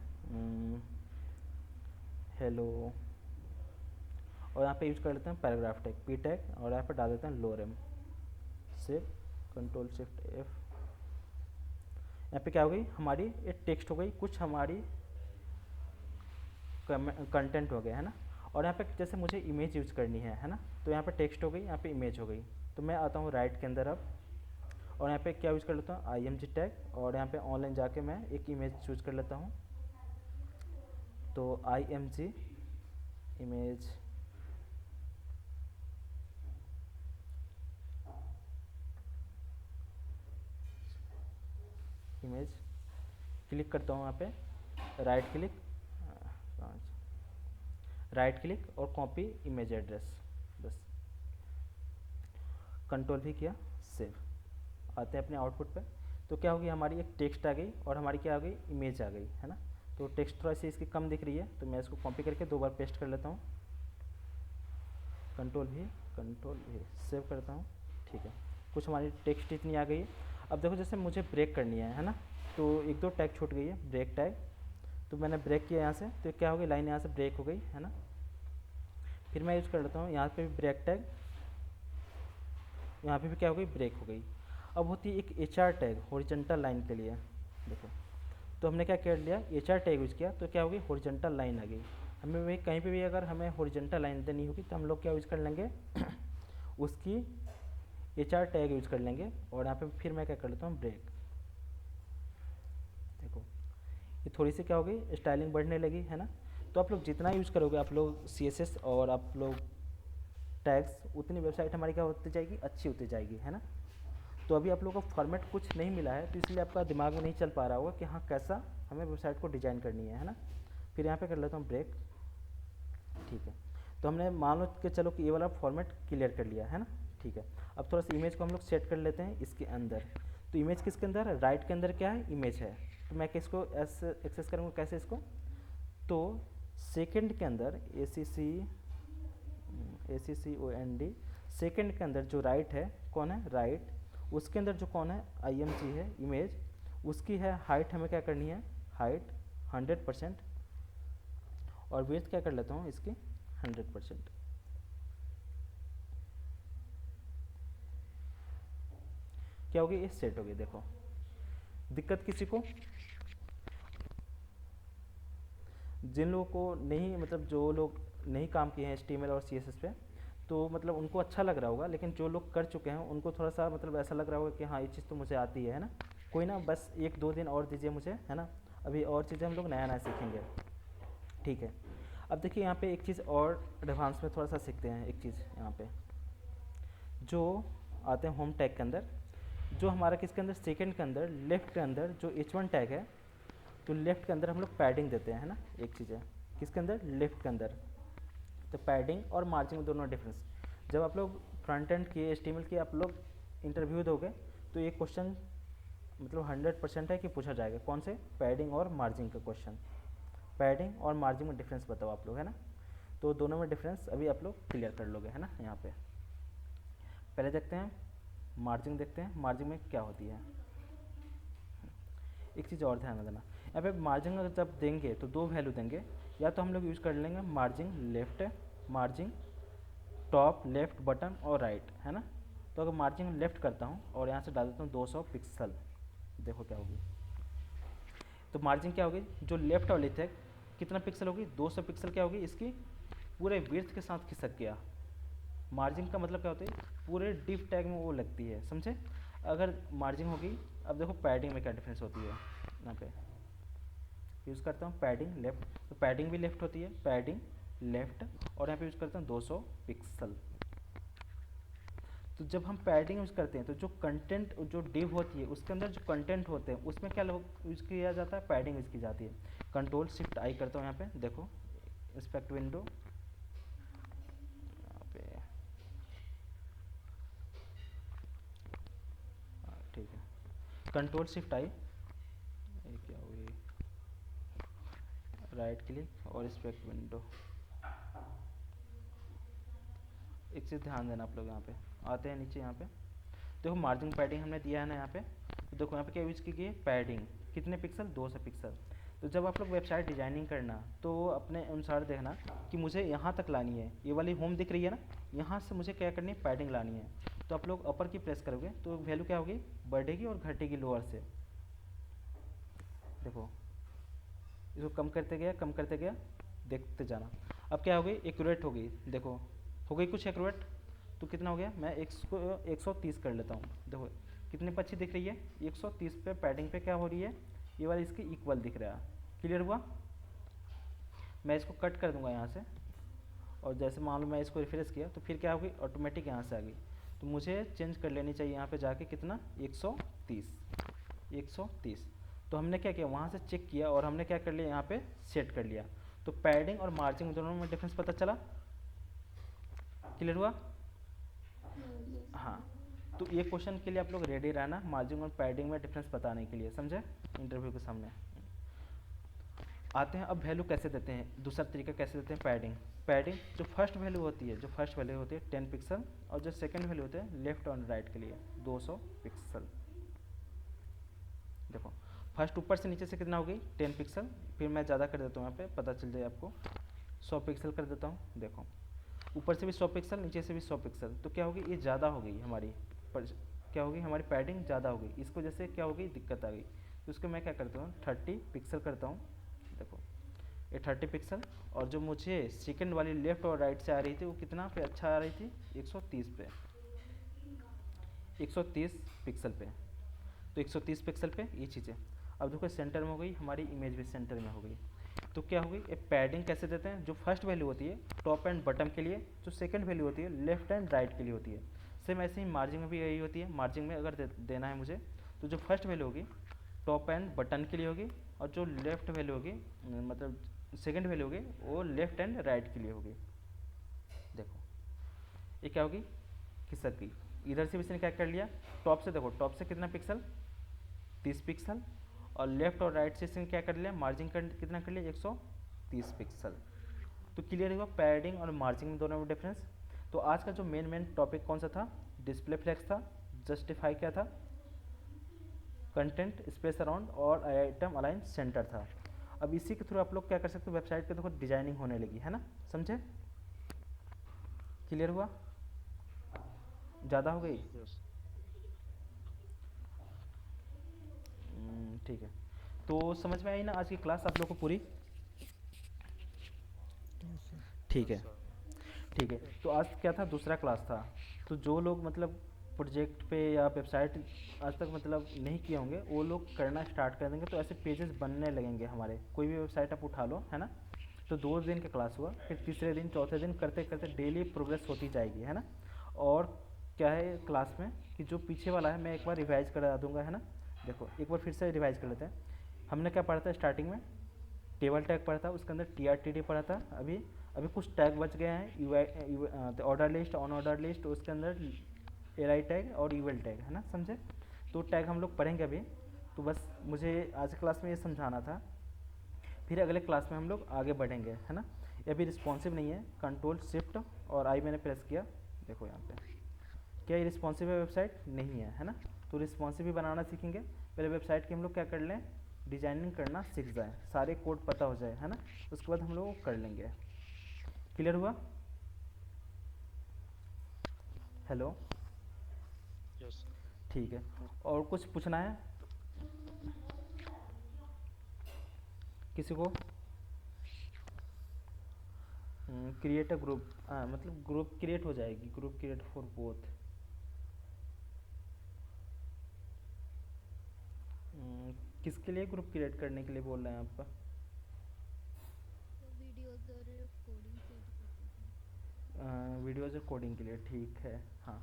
हेलो, और यहाँ पे यूज़ कर लेते हैं पैराग्राफ टैग, P टैग, और यहाँ पे डाल देते हैं Loram, save, control shift F। यहाँ पे क्या हो गई हमारी, ये टेक्स्ट हो गई, कुछ हमारी कंटेंट हो गया है ना। और यहाँ पे जैसे मुझे इमेज यूज़ करनी है ना, तो यहाँ पे टेक्स्ट हो गई, यहाँ पे इमेज हो गई। तो मैं आता हूँ राइट के अंदर अब, और यहाँ पे क्या यूज़ कर लेता हूँ, IMG टैग, और यहाँ पे ऑनलाइन जाके मैं एक इमेज चूज़ कर लेता हूँ। तो IMG इमेज, इमेज क्लिक करता हूँ यहाँ पे, राइट क्लिक, राइट क्लिक और कॉपी इमेज एड्रेस, बस कंट्रोल भी किया, सेव। आते हैं अपने आउटपुट पे, तो क्या होगी, हमारी एक टेक्स्ट आ गई और हमारी क्या आ गई, इमेज आ गई, है ना। तो टेक्स्ट थोड़ा सी इसकी कम दिख रही है, तो मैं इसको कॉपी करके 2 बार पेस्ट कर लेता हूँ, कंट्रोल भी सेव करता हूँ, ठीक है। कुछ हमारी टेक्स्ट इतनी आ गई है। अब देखो जैसे मुझे ब्रेक करनी है ना, तो 1-2 टैग छूट गई है, ब्रेक टैग, तो मैंने ब्रेक किया यहाँ से, तो क्या हो गई, लाइन यहाँ से ब्रेक हो गई, है ना। फिर मैं यूज़ कर लेता हूँ यहाँ पे भी ब्रेक टैग, यहाँ पे भी क्या हो गई, ब्रेक हो गई। अब होती है एक HR टैग हॉरिजॉन्टल लाइन के लिए, देखो, तो हमने क्या कर लिया, HR टैग यूज़ किया, तो क्या होगी, हॉरिजॉन्टल लाइन आ गई। हमें वही कहीं पे भी अगर हमें हॉरिजॉन्टल लाइन देनी होगी तो हम लोग क्या यूज़ कर लेंगे उसकी HR टैग यूज़ कर लेंगे, और यहाँ पे फिर मैं क्या कर लेता हूँ, ब्रेक। देखो ये थोड़ी सी क्या हो गई, स्टाइलिंग बढ़ने लगी, है ना। तो आप लोग जितना यूज़ करोगे आप लोग CSS और आप लोग टैग्स, उतनी वेबसाइट हमारी क्या होती जाएगी, अच्छी होती जाएगी, है ना। तो अभी आप लोगों को फॉर्मेट कुछ नहीं मिला है, तो इसलिए आपका दिमाग में नहीं चल पा रहा होगा कि हाँ कैसा हमें वेबसाइट को डिज़ाइन करनी है ना। फिर यहाँ पे कर लेता हूँ ब्रेक, ठीक है। तो हमने मान लो कि चलो कि ये वाला फॉर्मेट क्लियर कर लिया है ना, ठीक है। अब थोड़ा सा इमेज को हम लोग सेट कर लेते हैं इसके अंदर। तो इमेज किसके अंदर है, राइट के अंदर क्या है, इमेज है। तो मैं किसको एक्सेस करूँगा, कैसे इसको, तो सेकंड के अंदर ACCOND, सेकंड के अंदर जो राइट है, कौन है, राइट, उसके अंदर जो कौन है, IMG है, इमेज, उसकी है हाइट, हमें क्या करनी है, हाइट 100%, और विड्थ क्या कर लेता हूँ इसकी 100%। क्या होगी, ये सेट हो गई। देखो दिक्कत किसी को, जिन लोगों को नहीं, मतलब जो लोग नहीं काम किए हैं HTML और CSS पे, तो मतलब उनको अच्छा लग रहा होगा, लेकिन जो लोग कर चुके हैं उनको थोड़ा सा मतलब ऐसा लग रहा होगा कि हाँ ये चीज़ तो मुझे आती है ना। कोई ना, बस 1-2 दिन और दीजिए मुझे, है ना, अभी और चीज़ें हम लोग नया नया सीखेंगे, ठीक है। अब देखिए यहाँ पे एक चीज़ और एडवांस में थोड़ा सा सीखते हैं, एक चीज़ यहाँ पे जो आते हैं होम टैग के अंदर, जो हमारा किसके अंदर, सेकंड के अंदर, लेफ्ट के अंदर जो H1 टैग है, तो लेफ्ट के अंदर हम लोग पैडिंग देते हैं, है ना। एक चीज़ है किसके अंदर, लेफ्ट के अंदर, तो पैडिंग और मार्जिन में दोनों डिफरेंस। जब आप लोग फ्रंट एंड के HTML के आप लोग इंटरव्यू दोगे, तो ये क्वेश्चन मतलब 100% है कि पूछा जाएगा, कौन से, पैडिंग और मार्जिन का क्वेश्चन। पैडिंग और मार्जिन में डिफरेंस बताओ आप लोग, है ना। तो दोनों में डिफरेंस अभी आप लोग क्लियर कर लोगे, है ना। यहाँ पे पहले देखते हैं मार्जिन, देखते हैं मार्जिन में क्या होती है। एक चीज़ और ध्यान में देना, यहाँ पे मार्जिन अगर जब देंगे तो 2 वैल्यू देंगे, या तो हम लोग यूज़ कर लेंगे margin left, margin top, left, button और राइट, है ना। तो अगर मार्जिन लेफ्ट करता हूँ और यहाँ से डाल देता हूँ 200 पिक्सल, देखो क्या होगी। तो मार्जिन क्या होगी, जो लेफ्ट वाली थे कितना पिक्सल होगी, 200 पिक्सल क्या होगी, इसकी पूरे विड्थ के साथ खिसक गया। मार्जिन का मतलब क्या होता है, पूरे डिव टैग में वो लगती है, समझे। अगर मार्जिन होगी, अब देखो पैडिंग में क्या डिफरेंस होती है, यहाँ पे यूज़ करता हूँ पैडिंग लेफ्ट, तो पैडिंग भी लेफ्ट होती है, पैडिंग लेफ्ट, और यहाँ पे यूज़ करता हूँ 200 पिक्सल। तो जब हम पैडिंग यूज़ करते हैं तो जो कंटेंट, जो डिव होती है उसके अंदर जो कंटेंट होते हैं उसमें क्या यूज़ किया जाता है, पैडिंग यूज़ की जाती है। Ctrl+Shift+I करता हूँ यहाँ पे, देखो इंस्पेक्ट विंडो, यहाँ पे ठीक है, Ctrl+Shift+I, ये क्या हुई, राइट क्लिक और इंस्पेक्ट विंडो। एक चीज़ ध्यान देना आप लोग, यहाँ पे आते हैं नीचे, यहाँ पे देखो मार्जिन पैडिंग हमने दिया है ना यहाँ पे, तो देखो यहाँ पे क्या यूज़ की गई है, पैडिंग कितने पिक्सल, 200 पिक्सल। तो जब आप लोग वेबसाइट डिजाइनिंग करना, तो अपने अनुसार देखना कि मुझे यहाँ तक लानी है, ये वाली होम दिख रही है ना, यहाँ से मुझे क्या करनी है, पैडिंग लानी है। तो आप लोग अपर की प्रेस करोगे तो वैल्यू क्या होगी, बढ़ेगी और घटेगी लोअर से। देखो इसको कम करते गया, कम करते गया, देखते जाना। अब क्या हो गई, एक्यूरेट हो गई, देखो हो गई कुछ एक्यूरेट। तो कितना हो गया, मैं इसको 130 कर लेता हूँ। देखो कितने पे अच्छी दिख रही है, 130 पे पैडिंग पे क्या हो रही है, ये वाला इसके इक्वल दिख रहा है। क्लियर हुआ। मैं इसको कट कर दूंगा यहाँ से, और जैसे मान लो मैं इसको रिफ्रेश किया तो फिर क्या होगी, ऑटोमेटिक यहाँ से आ गई। तो मुझे चेंज कर लेनी चाहिए यहाँ पे जाके कितना, 130। 130 तो हमने क्या किया, वहाँ से चेक किया और हमने क्या कर लिया, यहाँ पे सेट कर लिया। तो पैडिंग और मार्जिन दोनों में डिफरेंस पता चला। क्लियर हुआ। Yes. हाँ, तो ये क्वेश्चन के लिए आप लोग रेडी रहना, मार्जिन और पैडिंग में डिफरेंस बताने के लिए, समझे, इंटरव्यू के सामने। आते हैं अब वैल्यू कैसे देते हैं, दूसरा तरीका कैसे देते हैं पैडिंग। पैडिंग जो फर्स्ट वैल्यू होती है, 10 पिक्सल, और जो सेकंड वैल्यू होते हैं लेफ्ट और राइट के लिए 200 पिक्सल। देखो फर्स्ट ऊपर से नीचे से कितना हो गई, 10 पिक्सल, फिर मैं ज़्यादा कर देता हूँ यहाँ पे, पता चल जाए आपको, 100 पिक्सल कर देता हूँ। देखो ऊपर से भी 100 पिक्सल, नीचे से भी 100 पिक्सल, तो क्या होगी, ये ज़्यादा हो गई हमारी, पर क्या होगी, हमारी पैडिंग ज़्यादा हो गई। इसको जैसे क्या हो गई, दिक्कत आ गई, तो उसको मैं क्या करता हूँ, 30 पिक्सल करता हूँ। देखो ये 30 पिक्सल, और जो मुझे सेकंड वाली लेफ्ट और राइट से आ रही थी वो कितना पे अच्छा आ रही थी, 130 पे, 130 पिक्सल पे। तो 130 पिक्सल पे ये चीज़ें। अब देखो सेंटर में हो गई हमारी इमेज, भी सेंटर में हो गई। तो क्या हो गई, ये पैडिंग कैसे देते हैं, जो फर्स्ट वैल्यू होती है टॉप एंड बटम के लिए, जो सेकंड वैल्यू होती है लेफ्ट एंड राइट के लिए होती है। सेम ऐसे ही मार्जिन में भी यही होती है। मार्जिन में अगर देना है मुझे, तो जो फर्स्ट वैल्यू होगी टॉप एंड बटन के लिए होगी, और जो लेफ्ट वैल्यू होगी, मतलब सेकंड वैल्यू होगी, वो लेफ्ट एंड राइट के लिए होगी। देखो ये क्या होगी, खिसक गई। इधर से भी इसने क्या कर लिया, टॉप से, देखो टॉप से कितना पिक्सल, 30 पिक्सल, और लेफ्ट और राइट से इसने क्या कर लिया, मार्जिन कर कितना कर लिया, 130 पिक्सल। तो क्लियर हुआ पैडिंग और मार्जिन में दोनों में डिफरेंस। तो आज का जो मेन टॉपिक कौन सा था, डिस्प्ले फ्लेक्स था, जस्टिफाई क्या था, कंटेंट स्पेस अराउंड, और आइटम अलाइन सेंटर था। अब इसी के थ्रू आप लोग क्या कर सकते हो, वेबसाइट के देखो डिजाइनिंग होने लगी है ना, समझे। क्लियर हुआ, ज़्यादा हो गई। यस ठीक है, तो समझ में आई ना आज की क्लास आप लोग को पूरी। Yes sir. ठीक है, सर ठीक है। तो आज क्या था, दूसरा क्लास था। तो जो लोग मतलब प्रोजेक्ट पे या वेबसाइट आज तक मतलब नहीं किए होंगे, वो लोग करना स्टार्ट कर देंगे, तो ऐसे पेजेस बनने लगेंगे हमारे। कोई भी वेबसाइट आप उठा लो, है ना। तो 2 दिन का क्लास हुआ, फिर तीसरे दिन चौथे दिन करते करते डेली प्रोग्रेस होती जाएगी, है ना। और क्या है क्लास में कि जो पीछे वाला है मैं एक बार रिवाइज करा दूंगा, है ना। देखो एक बार फिर से रिवाइज कर लेते हैं। हमने क्या पढ़ा था स्टार्टिंग में, टेबल टैग पढ़ा था, उसके अंदर TRTD पढ़ा था। अभी अभी कुछ टैग बच गए हैं, order list, on order list, उसके अंदर एराई टैग और यूएल टैग, है ना, समझे। तो टैग हम लोग पढ़ेंगे अभी। तो बस मुझे आज की क्लास में ये समझाना था, फिर अगले क्लास में हम लोग आगे बढ़ेंगे, है ना। ये अभी रिस्पॉन्सिव नहीं है, कंट्रोल शिफ्ट और आई मैंने प्रेस किया, देखो यहाँ पे क्या ये रिस्पॉन्सिव है, वेबसाइट नहीं है, है ना। तो रिस्पॉन्सिव भी बनाना सीखेंगे। पहले वेबसाइट की हम लोग क्या कर लें, डिजाइनिंग करना सीख जाए, सारे कोड पता हो जाए, है ना। उसके बाद हम लोग कर लेंगे। क्लियर हुआ। हेलो, यस ठीक है। और कुछ पूछना है किसी को। क्रिएट अ ग्रुप, मतलब ग्रुप क्रिएट हो जाएगी, ग्रुप क्रिएट फॉर बोथ। किसके लिए ग्रुप क्रिएट करने के लिए बोल रहे हैं आपका। तो वीडियोस और कोडिंग से एडिट वीडियोज और कोडिंग के लिए, ठीक है, हाँ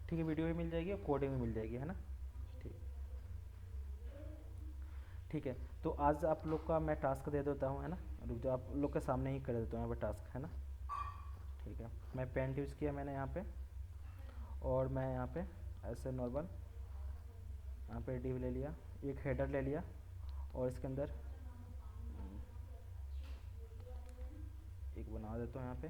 ठीक है। वीडियो भी मिल जाएगी और कोडिंग भी मिल जाएगी, है ना। ठीक, ठीक है। तो आज आप लोग का मैं टास्क दे देता हूँ, है ना। रुक जाओ, आप लोग के सामने ही कर देता हूँ यहाँ पे टास्क, है ना। ठीक है, मैं पेंट यूज़ किया मैंने यहाँ पे, और मैं यहाँ पे ऐसे नॉर्मल यहाँ पे डिव ले लिया, एक हेडर ले लिया, और इसके अंदर एक बना देता हूँ यहाँ पे।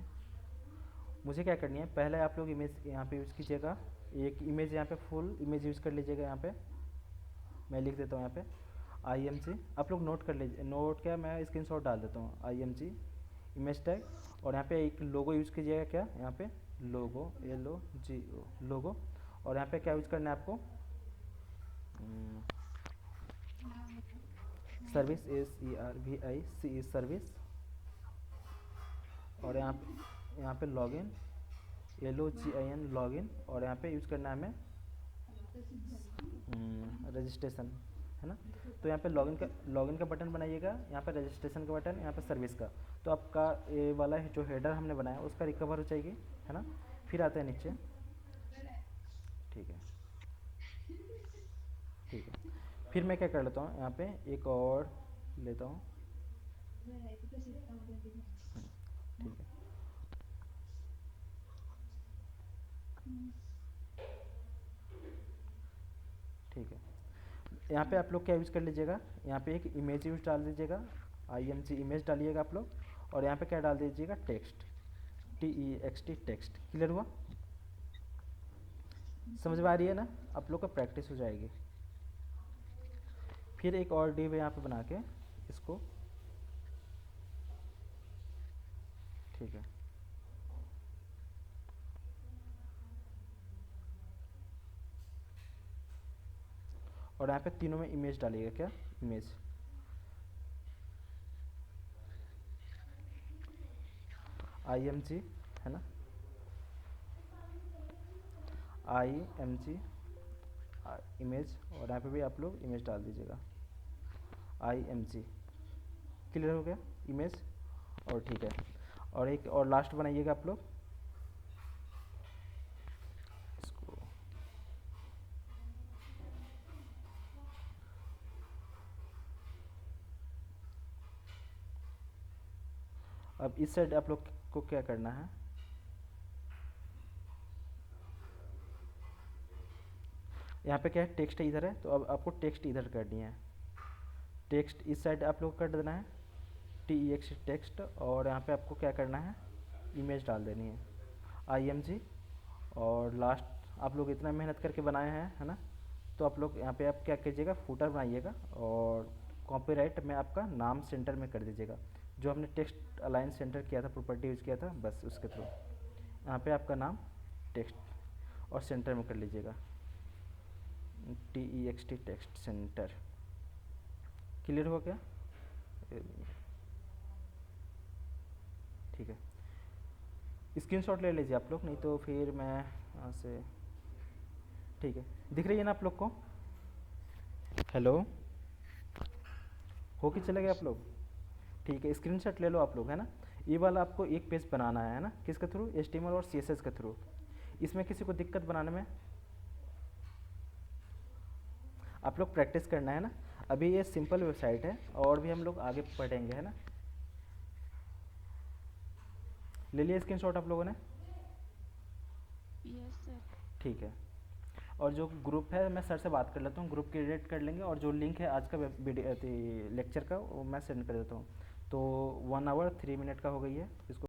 मुझे क्या करनी है, पहले आप लोग इमेज यहाँ पे यूज़ कीजिएगा, एक इमेज यहाँ पे फुल इमेज यूज़ कर लीजिएगा। यहाँ पे मैं लिख देता हूँ यहाँ पे IMG, आप लोग नोट कर लीजिए, नोट क्या, मैं स्क्रीनशॉट डाल देता हूँ, IMG इमेज टैग। और यहाँ पे एक लोगो यूज़ कीजिएगा, क्या यहाँ पे लोगो, LOGO लोगो। और यहाँ पे क्या यूज़ करना है आपको, सर्विस, SERVICE सर्विस। और यहाँ पे लॉगिन, LOGIN लॉगिन, और यहाँ पे यूज़ करना है हमें रजिस्ट्रेशन, है ना। तो यहाँ पे लॉगिन का बटन बनाइएगा, यहाँ पे रजिस्ट्रेशन का बटन, यहाँ पे सर्विस का। तो आपका ये वाला जो हेडर हमने बनाया उसका रिकवर हो जाएगी, है ना। फिर आते हैं नीचे, ठीक है, ठीक है। फिर मैं क्या कर लेता हूँ, यहाँ पे एक और लेता हूँ, ठीक है, ठीक है। यहाँ पे आप लोग क्या यूज़ कर लीजिएगा, यहाँ पे एक इमेज यूज डाल दीजिएगा, IMG इमेज डालिएगा आप लोग, और यहाँ पे क्या डाल दीजिएगा, टेक्स्ट, TEXT टेक्स्ट। क्लियर हुआ, समझ में आ रही है ना, आप लोग का प्रैक्टिस हो जाएगी। फिर एक और डिव यहाँ पे बना के इसको, ठीक है, और यहाँ पे तीनों में इमेज डालिएगा, क्या इमेज, IMG, है ना, IMG इमेज, और यहाँ पे भी आप लोग इमेज डाल दीजिएगा, IMG। क्लियर हो गया इमेज, और ठीक है। और एक और लास्ट बनाइएगा आप लोग इसको, अब इस साइड आप लोग को क्या करना है, यहाँ पे क्या है, टेक्स्ट इधर है, तो अब आपको टेक्स्ट इधर करनी है, टेक्स्ट इस साइड आप लोग कर देना है, TEXT टेक्स्ट, और यहाँ पे आपको क्या करना है, इमेज डाल देनी है, IMG। और लास्ट आप लोग इतना मेहनत करके बनाए हैं, है ना, तो आप लोग यहाँ पे आप क्या कीजिएगा, फूटर बनाइएगा, और कॉपीराइट में आपका नाम सेंटर में कर दीजिएगा, जो हमने टेक्स्ट अलाइन सेंटर किया था, प्रॉपर्टी यूज़ किया था, बस उसके थ्रू यहाँ पे आपका नाम टेक्स्ट और सेंटर में कर लीजिएगा, TEXT टेक्स्ट सेंटर। क्लियर हो गया, ठीक है। स्क्रीनशॉट ले लीजिए आप लोग, नहीं तो फिर मैं यहाँ से, ठीक है, दिख रही है ना आप लोग को, हेलो, हो के चले गए आप लोग, ठीक है। स्क्रीनशॉट ले लो आप लोग, है ना। ये वाला आपको एक पेज बनाना है ना, किसके थ्रू, HTML और CSS के थ्रू। इसमें किसी को दिक्कत बनाने में, आप लोग प्रैक्टिस करना है ना। अभी ये सिंपल वेबसाइट है, और भी हम लोग आगे पढ़ेंगे, है ना। ले लिया स्क्रीनशॉट आप लोगों ने, यस सर। ठीक है। और जो ग्रुप है, मैं सर से बात कर लेता हूँ, ग्रुप क्रिएट कर लेंगे, और जो लिंक है आज का वीडियो लेक्चर का, वो मैं सेंड कर देता हूँ। तो 1 आवर 3 मिनट का हो गई है, इसको